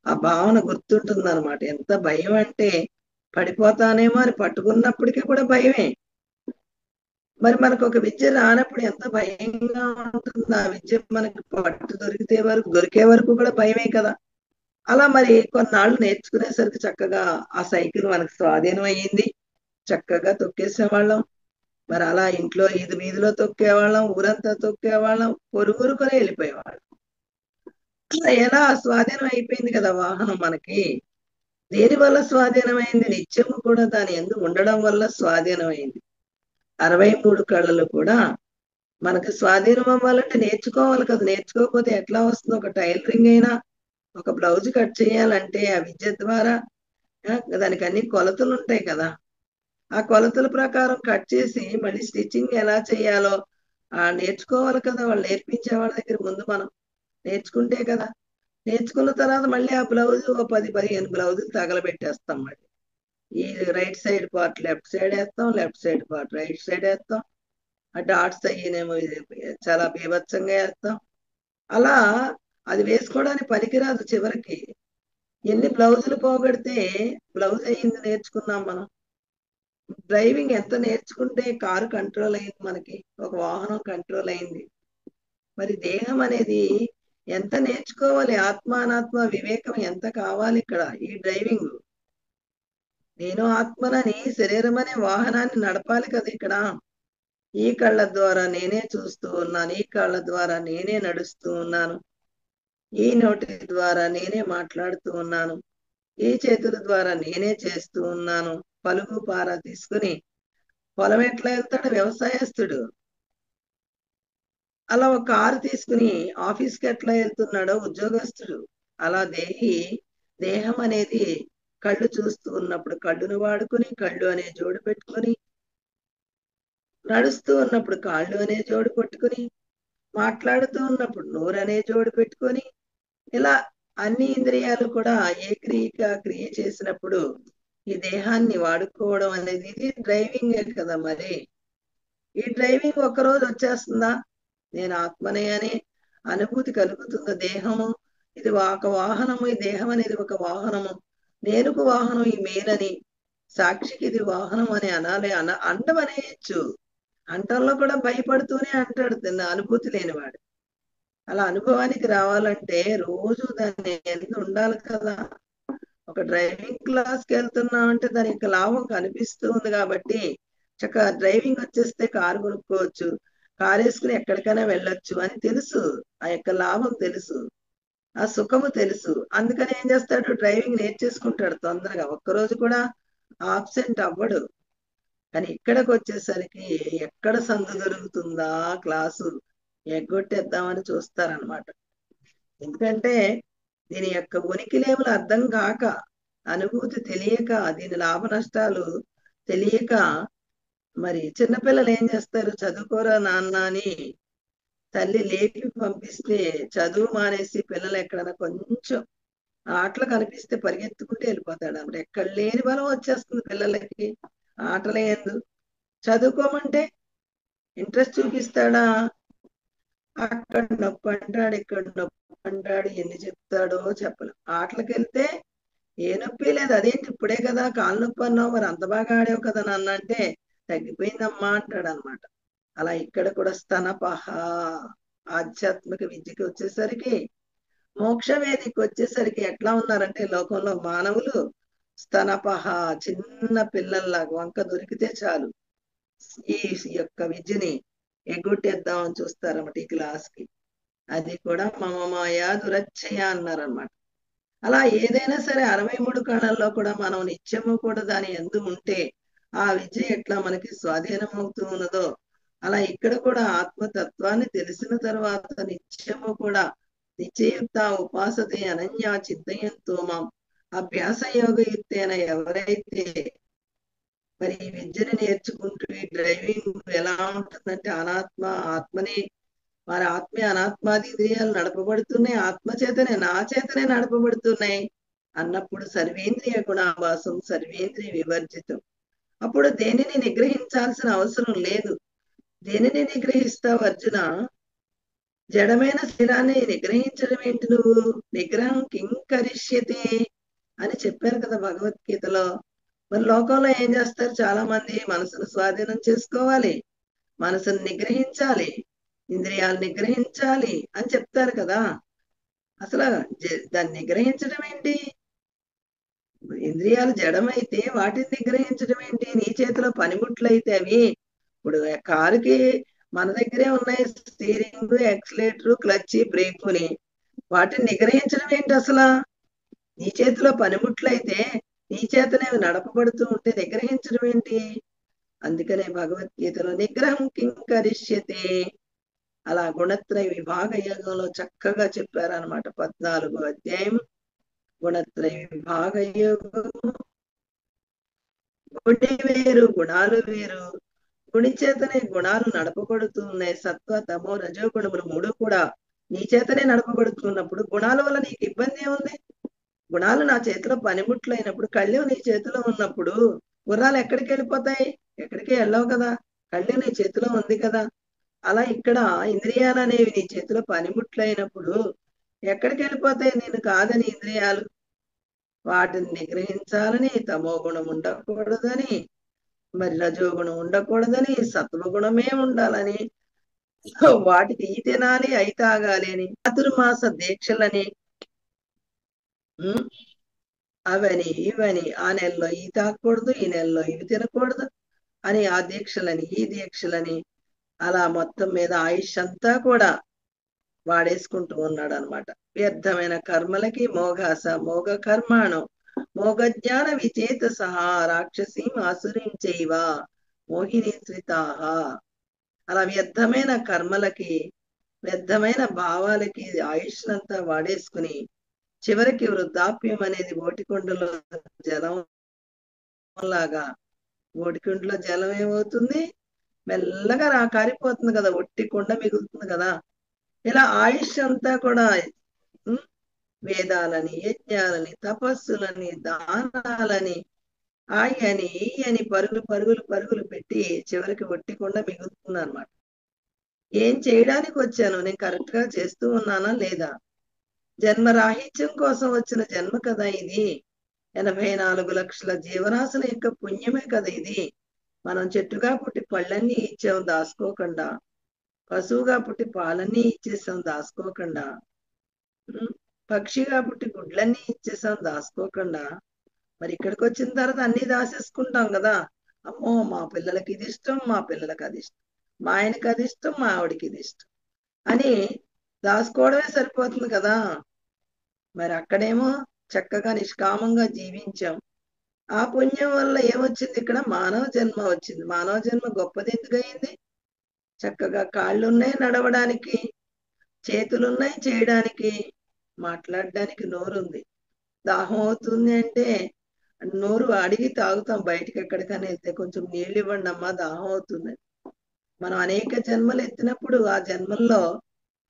ఆ భావన గుర్తుంటుంది అనమాట. ఎంత భయం అంటే పడిపోతానేమో అని, పట్టుకున్నప్పటికీ కూడా భయమే. మరి మనకు ఒక విద్య రానప్పుడు ఎంత భయంగా ఉంటుంది. ఆ విద్య మనకి పట్టు దొరికే వరకు కూడా భయమే కదా. అలా మరి కొన్నాళ్ళు నేర్చుకునేసరికి చక్కగా ఆ సైకిల్ మనకు స్వాధీనం అయ్యింది. చక్కగా తొక్కేసేవాళ్ళం. మరి అలా ఇంట్లో వీధిలో తొక్కేవాళ్ళం, ఊరంతా తొక్కేవాళ్ళం, పొరుగురు కొని వెళ్ళిపోయేవాళ్ళం. అలా ఎలా స్వాధీనం అయిపోయింది కదా వాహనం మనకి. దేని వల్ల స్వాధీనమైంది? నిత్యము కూడా దాని యందు ఉండడం వల్ల స్వాధీనమైంది. 63 కళలు కూడా మనకు స్వాధీనం అవ్వాలంటే నేర్చుకోవాలి కదా! నేర్చుకోకపోతే ఎట్లా వస్తుంది? ఒక టైలరింగ్ అయినా, ఒక బ్లౌజ్ కట్ చేయాలంటే ఆ విద్య ద్వారా దానికి అన్ని కొలతలుంటాయి కదా! ఆ కొలతల ప్రకారం కట్ చేసి మళ్ళీ స్టిచ్చింగ్ ఎలా చేయాలో నేర్చుకోవాలి కదా! వాళ్ళు నేర్పించే వాళ్ళ దగ్గర ముందు మనం నేర్చుకుంటే కదా! నేర్చుకున్న తర్వాత మళ్ళీ ఆ బ్లౌజ్ ఓ 10, 15 బ్లౌజులు తగలబెట్టేస్తాం మళ్ళీ. ఈ right side part left side ఏస్తాం. Left side part right side ఏస్తాం. ఆ డాట్స్ అయ్యినేమో చాలా బీభత్సంగా ఏస్తాం. అలా అది వేసుకోవడానికి పనికిరాదు చివరికి. ఎన్ని బ్లౌజులు పోగొడితే బ్లౌజ్ అయ్యింది నేర్చుకున్నాం మనం. డ్రైవింగ్ ఎంత నేర్చుకుంటే కారు కంట్రోల్ అయింది మనకి. ఒక వాహనం కంట్రోల్ అయింది. మరి దేహం అనేది ఎంత నేర్చుకోవాలి? ఆత్మ, అనాత్మ వివేకం ఎంత కావాలి ఇక్కడ ఈ డ్రైవింగ్. నేను ఆత్మనని శరీరం అనే వాహనాన్ని నడపాలి కదా ఇక్కడ. ఈ కళ్ళ ద్వారా నేనే చూస్తూ ఉన్నాను. ఈ కళ్ళ ద్వారా నేనే నడుస్తూ ఉన్నాను. ఈ నోటి ద్వారా నేనే మాట్లాడుతూ ఉన్నాను. ఈ చేతుల ద్వారా నేనే చేస్తూ ఉన్నాను. పలుగు పార తీసుకుని పొలం ఎట్లా వెళ్తాడు వ్యవసాయస్తుడు, అలా ఒక కారు తీసుకుని ఆఫీస్కి ఎట్లా వెళ్తున్నాడో ఉద్యోగస్తుడు. అలా దేహం అనేది కళ్ళు చూస్తూ ఉన్నప్పుడు కళ్ళును వాడుకుని, కళ్ళు అనే జోడు పెట్టుకుని, నడుస్తూ ఉన్నప్పుడు కాళ్ళు అనే జోడు పట్టుకుని, మాట్లాడుతూ ఉన్నప్పుడు నోరు అనే జోడు పెట్టుకొని, ఇలా అన్ని ఇంద్రియాలు కూడా ఏకరీతిగా క్రియ చేసినప్పుడు ఈ దేహాన్ని వాడుకోవడం అనేది ఇది డ్రైవింగే కదా మరి. ఈ డ్రైవింగ్ ఒక్కరోజు వచ్చేస్తుందా? నేను ఆత్మనే అనే అనుభూతి కలుగుతుందా? దేహము ఇది ఒక వాహనము, ఈ దేహం అనేది ఒక వాహనము, నేనుకు వాహనం ఈ మేనని, సాక్షికి ఇది వాహనం అని అనాలి. అంటమనేయచ్చు. అంటంలో కూడా భయపడుతూనే అంటాడు అనుభూతి లేనివాడు. అలా అనుభవానికి రావాలంటే రోజు దాన్ని ఎంత ఉండాలి కదా. ఒక డ్రైవింగ్ క్లాస్కి వెళ్తున్నాం అంటే దాని యొక్క లాభం కనిపిస్తూ ఉంది కాబట్టి చక్కగా డ్రైవింగ్ వచ్చేస్తే కారు కొనుక్కోవచ్చు, కారు వేసుకుని ఎక్కడికైనా వెళ్ళొచ్చు అని తెలుసు. ఆ యొక్క లాభం తెలుసు, ఆ సుఖము తెలుసు. అందుకని ఏం చేస్తాడు? డ్రైవింగ్ నేర్చేసుకుంటాడు తొందరగా. ఒక్కరోజు కూడా ఆబ్సెంట్ అవ్వడు. కానీ ఇక్కడికి వచ్చేసరికి ఎక్కడ సందు దొరుకుతుందా క్లాసు ఎగ్గొట్టేద్దామని చూస్తారనమాట. ఎందుకంటే దీని యొక్క ఉనికి లేవులు అర్థం కాక, అనుభూతి తెలియక, దీని లాభ నష్టాలు తెలియక మరి చిన్నపిల్లలు ఏం చేస్తారు? చదువుకోరా నాన్న అని తల్లి లేపి పంపిస్తే చదువు మానేసి పిల్లలు ఎక్కడైనా కొంచెం ఆటలు కనిపిస్తే పరిగెత్తుకుంటూ వెళ్ళిపోతాడు అన్నమాట. ఎక్కడ లేని బలం వచ్చేస్తుంది పిల్లలకి ఆటలే ఎందు. చదువుకోమంటే ఇంట్రెస్ట్ చూపిస్తాడా? అక్కడ నొప్పి అంటాడు, ఇక్కడ నొప్పి అంటాడు, ఎన్ని చెప్తాడో చెప్పలేం. ఆటలకు వెళ్తే ఏ నొప్పి లేదు. అదేంటి ఇప్పుడే కదా కాలు నొప్పి అన్నావు, మరి అంత బాగా ఆడావు కదా నాన్న అంటే తగ్గిపోయిందమ్మా అంటాడు అనమాట. అలా ఇక్కడ కూడా స్తనపహ ఆధ్యాత్మిక విద్యకి వచ్చేసరికి, మోక్ష వేదికి వచ్చేసరికి ఎట్లా ఉన్నారంటే లోకంలో మానవులు స్తనపహ, చిన్న పిల్లల్లాగా వంక దొరికితే చాలు ఈ యొక్క విద్యని ఎగ్గొట్టేద్దామని చూస్తారన్నమాట ఈ క్లాస్ కి. అది కూడా మమ మాయా దురచ్చయ అన్నారనమాట. అలా ఏదైనా సరే 63 కళల్లో కూడా మనం నిత్యము కూడా దాని యందు ఉంటే ఆ విద్య ఎట్లా మనకి స్వాధీనం అవుతూ ఉన్నదో, అలా ఇక్కడ కూడా ఆత్మతత్వాన్ని తెలిసిన తర్వాత నిత్యము కూడా నిత్యయుక్త ఉపాసతే అనన్యా చింతయంతో మాం అభ్యాస యోగయుక్తైన ఎవరైతే మరి ఈ విద్యను నేర్చుకుంటూ ఈ డ్రైవింగ్ ఎలా ఉంటుందంటే అనాత్మ ఆత్మని, వారి ఆత్మ అనాత్మాది ఇంద్రియాలు నడపబడుతున్నాయి, ఆత్మ చేతనే నా చేతనే నడపబడుతున్నాయి అన్నప్పుడు సర్వేంద్రియ గుణాభాసం సర్వేంద్రియ వివర్జితం. అప్పుడు దేనిని నిగ్రహించాల్సిన అవసరం లేదు. దేనిని నిగ్రహిస్తావు అర్జున? జడమైన శరీరాన్ని నిగ్రహించడం ఏంటి నువ్వు? నిగ్రహం కింకరిష్యతే అని చెప్పారు కదా భగవద్గీతలో. మరి లోకంలో ఏం చేస్తారు? చాలా మంది మనసును స్వాధీనం చేసుకోవాలి, మనసును నిగ్రహించాలి, ఇంద్రియాలు నిగ్రహించాలి అని చెప్తారు కదా. అసలు దాన్ని నిగ్రహించడం ఏంటి? ఇంద్రియాలు జడమైతే వాటిని నిగ్రహించడం ఏంటి? నీ చేతిలో పనిముట్లు అయితే అవి ఇప్పుడు కారుకి మన దగ్గరే ఉన్నాయి, స్టీరింగ్, ఎక్సలేటర్, క్లచ్, బ్రేకుని. వాటిని నిగ్రహించడం ఏంటి అసలు? నీ చేతిలో పనిముట్లయితే నీ చేతనే అవి నడపబడుతూ ఉంటే నిగ్రహించడం ఏంటి? అందుకనే భగవద్గీతలో నిగ్రహం కింకరిష్యతే అలా గుణత్రయ విభాగ యోగంలో చక్కగా చెప్పారనమాట. 14వ అధ్యాయం గుణత్రయ విభాగ యోగం. గుడి వేరు, గుణాలు వేరు. గుడి చేతనే గుణాలు నడపబడుతూ ఉన్నాయి. సత్వ తమో రజో గుణములు మూడు కూడా నీ చేతనే నడపబడుతున్నప్పుడు గుణాల వల్ల నీకు ఇబ్బంది ఏముంది? గుణాలు నా చేతిలో పనిముట్లు అయినప్పుడు, కళ్ళెం నీ చేతిలో ఉన్నప్పుడు గుర్రాలు ఎక్కడికి వెళ్ళిపోతాయి? ఎక్కడికి వెళ్ళవు కదా. కళ్ళెం నీ చేతిలో ఉంది కదా. అలా ఇక్కడ ఇంద్రియాలు అనేవి నీ చేతిలో పనిముట్లు అయినప్పుడు ఎక్కడికి వెళ్ళిపోతాయి? నేను కాదని ఇంద్రియాలు వాటిని నిగ్రహించాలని, తమో గుణం ఉండకూడదని, మరి రజోగుణం ఉండకూడదని, సత్వగుణమే ఉండాలని, వాటికి ఈ తినాలి అయి తాగాలి అని చాతుర్మాస దీక్షలని, ఉమ్, అవని ఇవని, ఆ నెలలో ఈ తాగకూడదు, ఈ నెలలో ఇవి తినకూడదు అని ఆ దీక్షలని ఈ దీక్షలని అలా మొత్తం మీద ఆయుష్ అంతా కూడా వాడేసుకుంటూ ఉన్నాడు అనమాట. వ్యర్థమైన కర్మలకి మోఘాస మోగ కర్మాణం మోగ జ్ఞాన విచేత సహా రాక్షసీం ఆసురీం చైవ మోహిని శ్రితాహ. అలా వ్యర్థమైన కర్మలకి వ్యర్థమైన భావాలకి ఆయుష్నంతా వాడేసుకుని చివరికి వృద్ధాప్యం అనేది ఓటికొండలో జలం లాగా, ఓటికొండలో జలం ఏమవుతుంది? మెల్లగా కారిపోతుంది కదా, ఒట్టి కొండ మిగులుతుంది కదా. ఇలా ఆయుష్ అంతా కూడా ఉమ్, వేదాలని యజ్ఞాలని తపస్సులని దానాలని అని ఈ అని పరుగులు పరుగులు పరుగులు పెట్టి చివరికి ఒట్టికుండా మిగులుతుంది అనమాట. ఏం చేయడానికి వచ్చాను? నేను కరెక్ట్ గా చేస్తూ ఉన్నానా లేదా? జన్మరాహిత్యం కోసం వచ్చిన జన్మ కదా ఇది. 84 లక్షల జీవరాశుల యొక్క పుణ్యమే కదా ఇది. మనం చెట్టుగా పుట్టి పళ్ళన్నీ ఇచ్చాం దాచుకోకుండా, పశువుగా పుట్టి పాలన్నీ ఇచ్చేసాం దాచుకోకుండా, పక్షిగా పుట్టి గుడ్లన్నీ ఇచ్చేసాం దాచుకోకుండా. మరి ఇక్కడికి వచ్చిన తర్వాత అన్ని దాచేసుకుంటాం కదా. అమ్మో మా పిల్లలకి ఇది ఇష్టం, మా పిల్లలకి అది ఇష్టం, మా ఆయనకి అది ఇష్టం, మా ఆవిడికి ఇది ఇష్టం అని దాచుకోవడమే సరిపోతుంది కదా. మరి అక్కడేమో చక్కగా నిష్కామంగా జీవించాం. ఆ పుణ్యం వల్ల ఏమొచ్చింది? ఇక్కడ మానవ జన్మ వచ్చింది. మానవ జన్మ గొప్పది ఎందుకు అయింది? చక్కగా కాళ్ళున్నాయి నడవడానికి, చేతులున్నాయి చేయడానికి, మాట్లాడడానికి నోరుంది. దాహం అవుతుంది అంటే నోరు అడిగి తాగుతాం. బయటికి ఎక్కడికైనా వెళ్తే కొంచెం నీళ్ళు ఇవ్వండి అమ్మా దాహం అవుతుంది. మనం అనేక జన్మలు ఎత్తినప్పుడు ఆ జన్మల్లో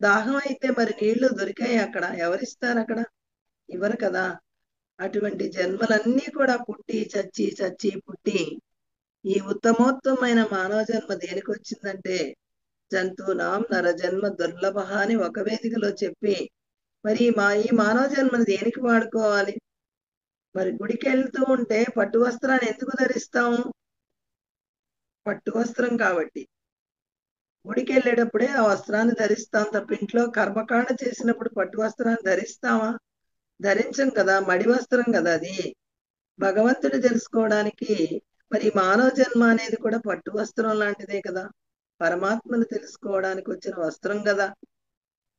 దాహం అయితే మరి నీళ్లు దొరికాయి అక్కడ, ఎవరిస్తారు అక్కడ? ఇవ్వరు కదా. అటువంటి జన్మలన్నీ కూడా పుట్టి చచ్చి చచ్చి పుట్టి ఈ ఉత్తమోత్తమైన మానవ జన్మ దేనికి వచ్చిందంటే జంతువునాం నర జన్మ దుర్లభ అని ఒక వేదికలో చెప్పి మరి ఈ మానవ జన్మను దేనికి వాడుకోవాలి? మరి గుడికి వెళ్తూ ఉంటే పట్టు వస్త్రాన్ని ఎందుకు ధరిస్తాము? పట్టు వస్త్రం కాబట్టి. గుడికి వెళ్ళేటప్పుడే ఆ వస్త్రాన్ని ధరిస్తాం తప్ప ఇంట్లో కర్మకాండ చేసినప్పుడు పట్టు వస్త్రాన్ని ధరిస్తామా? ధరించం కదా, మడి వస్త్రం కదా అది. భగవంతుడు తెలుసుకోవడానికి మరి మానవ జన్మ అనేది కూడా పట్టు వస్త్రం లాంటిదే కదా. పరమాత్మను తెలుసుకోవడానికి వచ్చిన వస్త్రం కదా.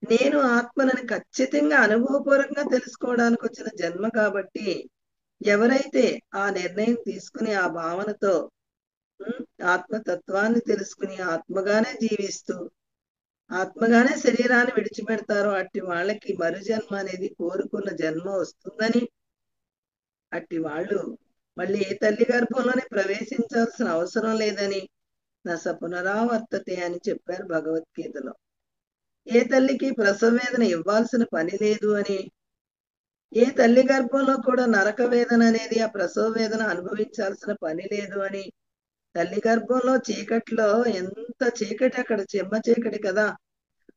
నేను ఆత్మనని ఖచ్చితంగా అనుభవపూర్వకంగా తెలుసుకోవడానికి వచ్చిన జన్మ కాబట్టి ఎవరైతే ఆ నిర్ణయం తీసుకుని ఆ భావనతో ఆత్మతత్వాన్ని తెలుసుకుని ఆత్మగానే జీవిస్తూ ఆత్మగానే శరీరాన్ని విడిచిపెడతారో అట్టి వాళ్ళకి మరు జన్మ అనేది కోరుకున్న జన్మ వస్తుందని, అట్టి వాళ్ళు మళ్ళీ ఏ తల్లి గర్భంలోనే ప్రవేశించాల్సిన అవసరం లేదని నస పునరావర్తతే అని చెప్పారు భగవద్గీతలో. ఏ తల్లికి ప్రసవ వేదన ఇవ్వాల్సిన పని లేదు అని, ఏ తల్లి గర్భంలో కూడా నరక వేదన అనేది ఆ ప్రసవ వేదన అనుభవించాల్సిన పని లేదు అని. తల్లి గర్భంలో చీకట్లో ఎంత చీకటి, అక్కడ చెమ్మ చీకటి కదా.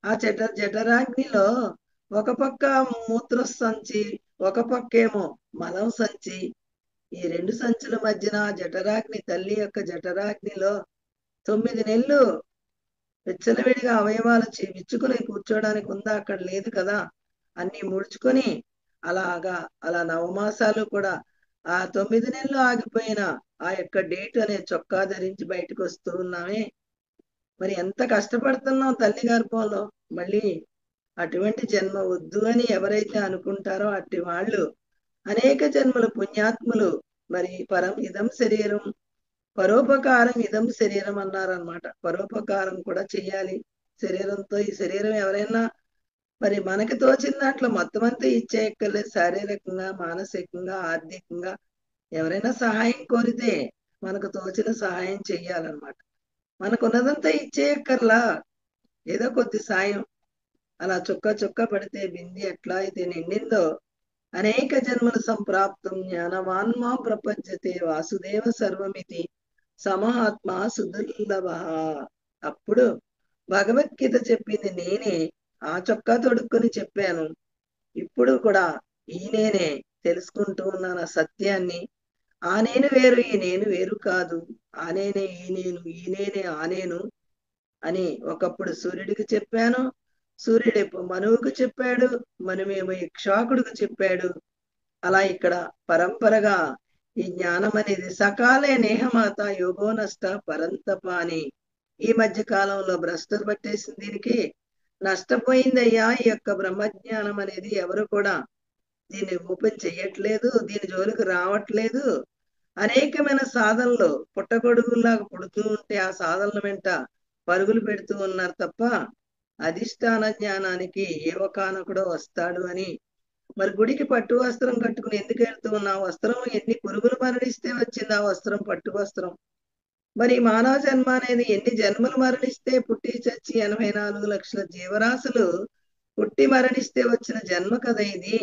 ఆ జఠరాగ్నిలో ఒక పక్క మూత్ర సంచి, ఒక పక్కేమో మలం సంచి. ఈ రెండు సంచుల మధ్యన జఠరాగ్ని, తల్లి యొక్క జఠరాగ్నిలో 9 నెలలు విచ్చలవిడిగా అవయవాలు విచ్చుకుని కూర్చోడానికి ఉందా? అక్కడ లేదు కదా. అన్ని ముడుచుకొని అలా నవమాసాలు కూడా ఆ 9 నెలలు ఆగిపోయిన ఆ యొక్క డేట్ అనే చొక్కా ధరించి బయటకు వస్తూ ఉన్నామే. మరి ఎంత కష్టపడుతున్నాం తల్లి గర్భంలో. మళ్ళీ అటువంటి జన్మ వద్దు అని ఎవరైతే అనుకుంటారో అట్టి వాళ్ళు అనేక జన్మలు పుణ్యాత్ములు మరి పరం ఇదం శరీరం పరోపకారం ఇదం శరీరం అన్నారనమాట. పరోపకారం కూడా చెయ్యాలి శరీరంతో. ఈ శరీరం ఎవరైనా మరి మనకి తోచిన దాంట్లో మొత్తం అంతా ఇచ్చేయక్కర్లేదు. శారీరకంగా, మానసికంగా, ఆర్థికంగా ఎవరైనా సహాయం కోరితే మనకు తోచిన సహాయం చెయ్యాలన్నమాట. మనకున్నదంతా ఇచ్చేయక్కర్లా, ఏదో కొద్ది సాయం అలా చుక్క చుక్క పడితే బింది ఎట్లా అయితే నిండిందో అనేక జన్మల సంప్రాప్తం జ్ఞానవాన్మా ప్రపంచతే వాసుదేవ సర్వమితి సమహాత్మ సుదుర్లభ. అప్పుడు భగవద్గీత చెప్పింది నేనే, ఆ చొక్కా తొడుక్కుని చెప్పాను. ఇప్పుడు కూడా ఈ నేనే తెలుసుకుంటూ ఉన్నాను ఆ సత్యాన్ని. ఆ నేను వేరు, ఈ నేను వేరు కాదు. ఆ నేనే ఈ నేను, ఈ నేనే ఆ నేను అని ఒకప్పుడు సూర్యుడికి చెప్పాను. సూర్యుడేమో మనువుకు చెప్పాడు, మనువేమో ఇక్ష్వాకుడికి చెప్పాడు. అలా ఇక్కడ పరంపరగా ఈ జ్ఞానం అనేది సకాలే నేహమాత యోగో నష్ట పరంతప అని ఈ మధ్య కాలంలో భ్రష్టు పట్టేసింది. దీనికి నష్టపోయిందయ్యా ఈ యొక్క బ్రహ్మజ్ఞానం అనేది. ఎవరు కూడా దీన్ని ఓపెన్ చెయ్యట్లేదు, దీని జోలికి రావట్లేదు. అనేకమైన సాధనలు పుట్టగొడుగుల్లాగా పుడుతూ ఉంటే ఆ సాధనల వెంట పరుగులు పెడుతూ ఉన్నారు తప్ప అధిష్టాన జ్ఞానానికి ఏ ఒకానొకడో వస్తాడు అని. మరి గుడికి పట్టు వస్త్రం కట్టుకుని ఎందుకు వెళ్తూ ఉన్నావు? వస్త్రం ఎన్ని పురుగులు మరణిస్తే వచ్చింది ఆ వస్త్రం, పట్టు వస్త్రం. మరి మానవ జన్మ అనేది ఎన్ని జన్మలు మరణిస్తే పుట్టి చచ్చి 84 లక్షల జీవరాశులు పుట్టి మరణిస్తే వచ్చిన జన్మ కదా ఇది.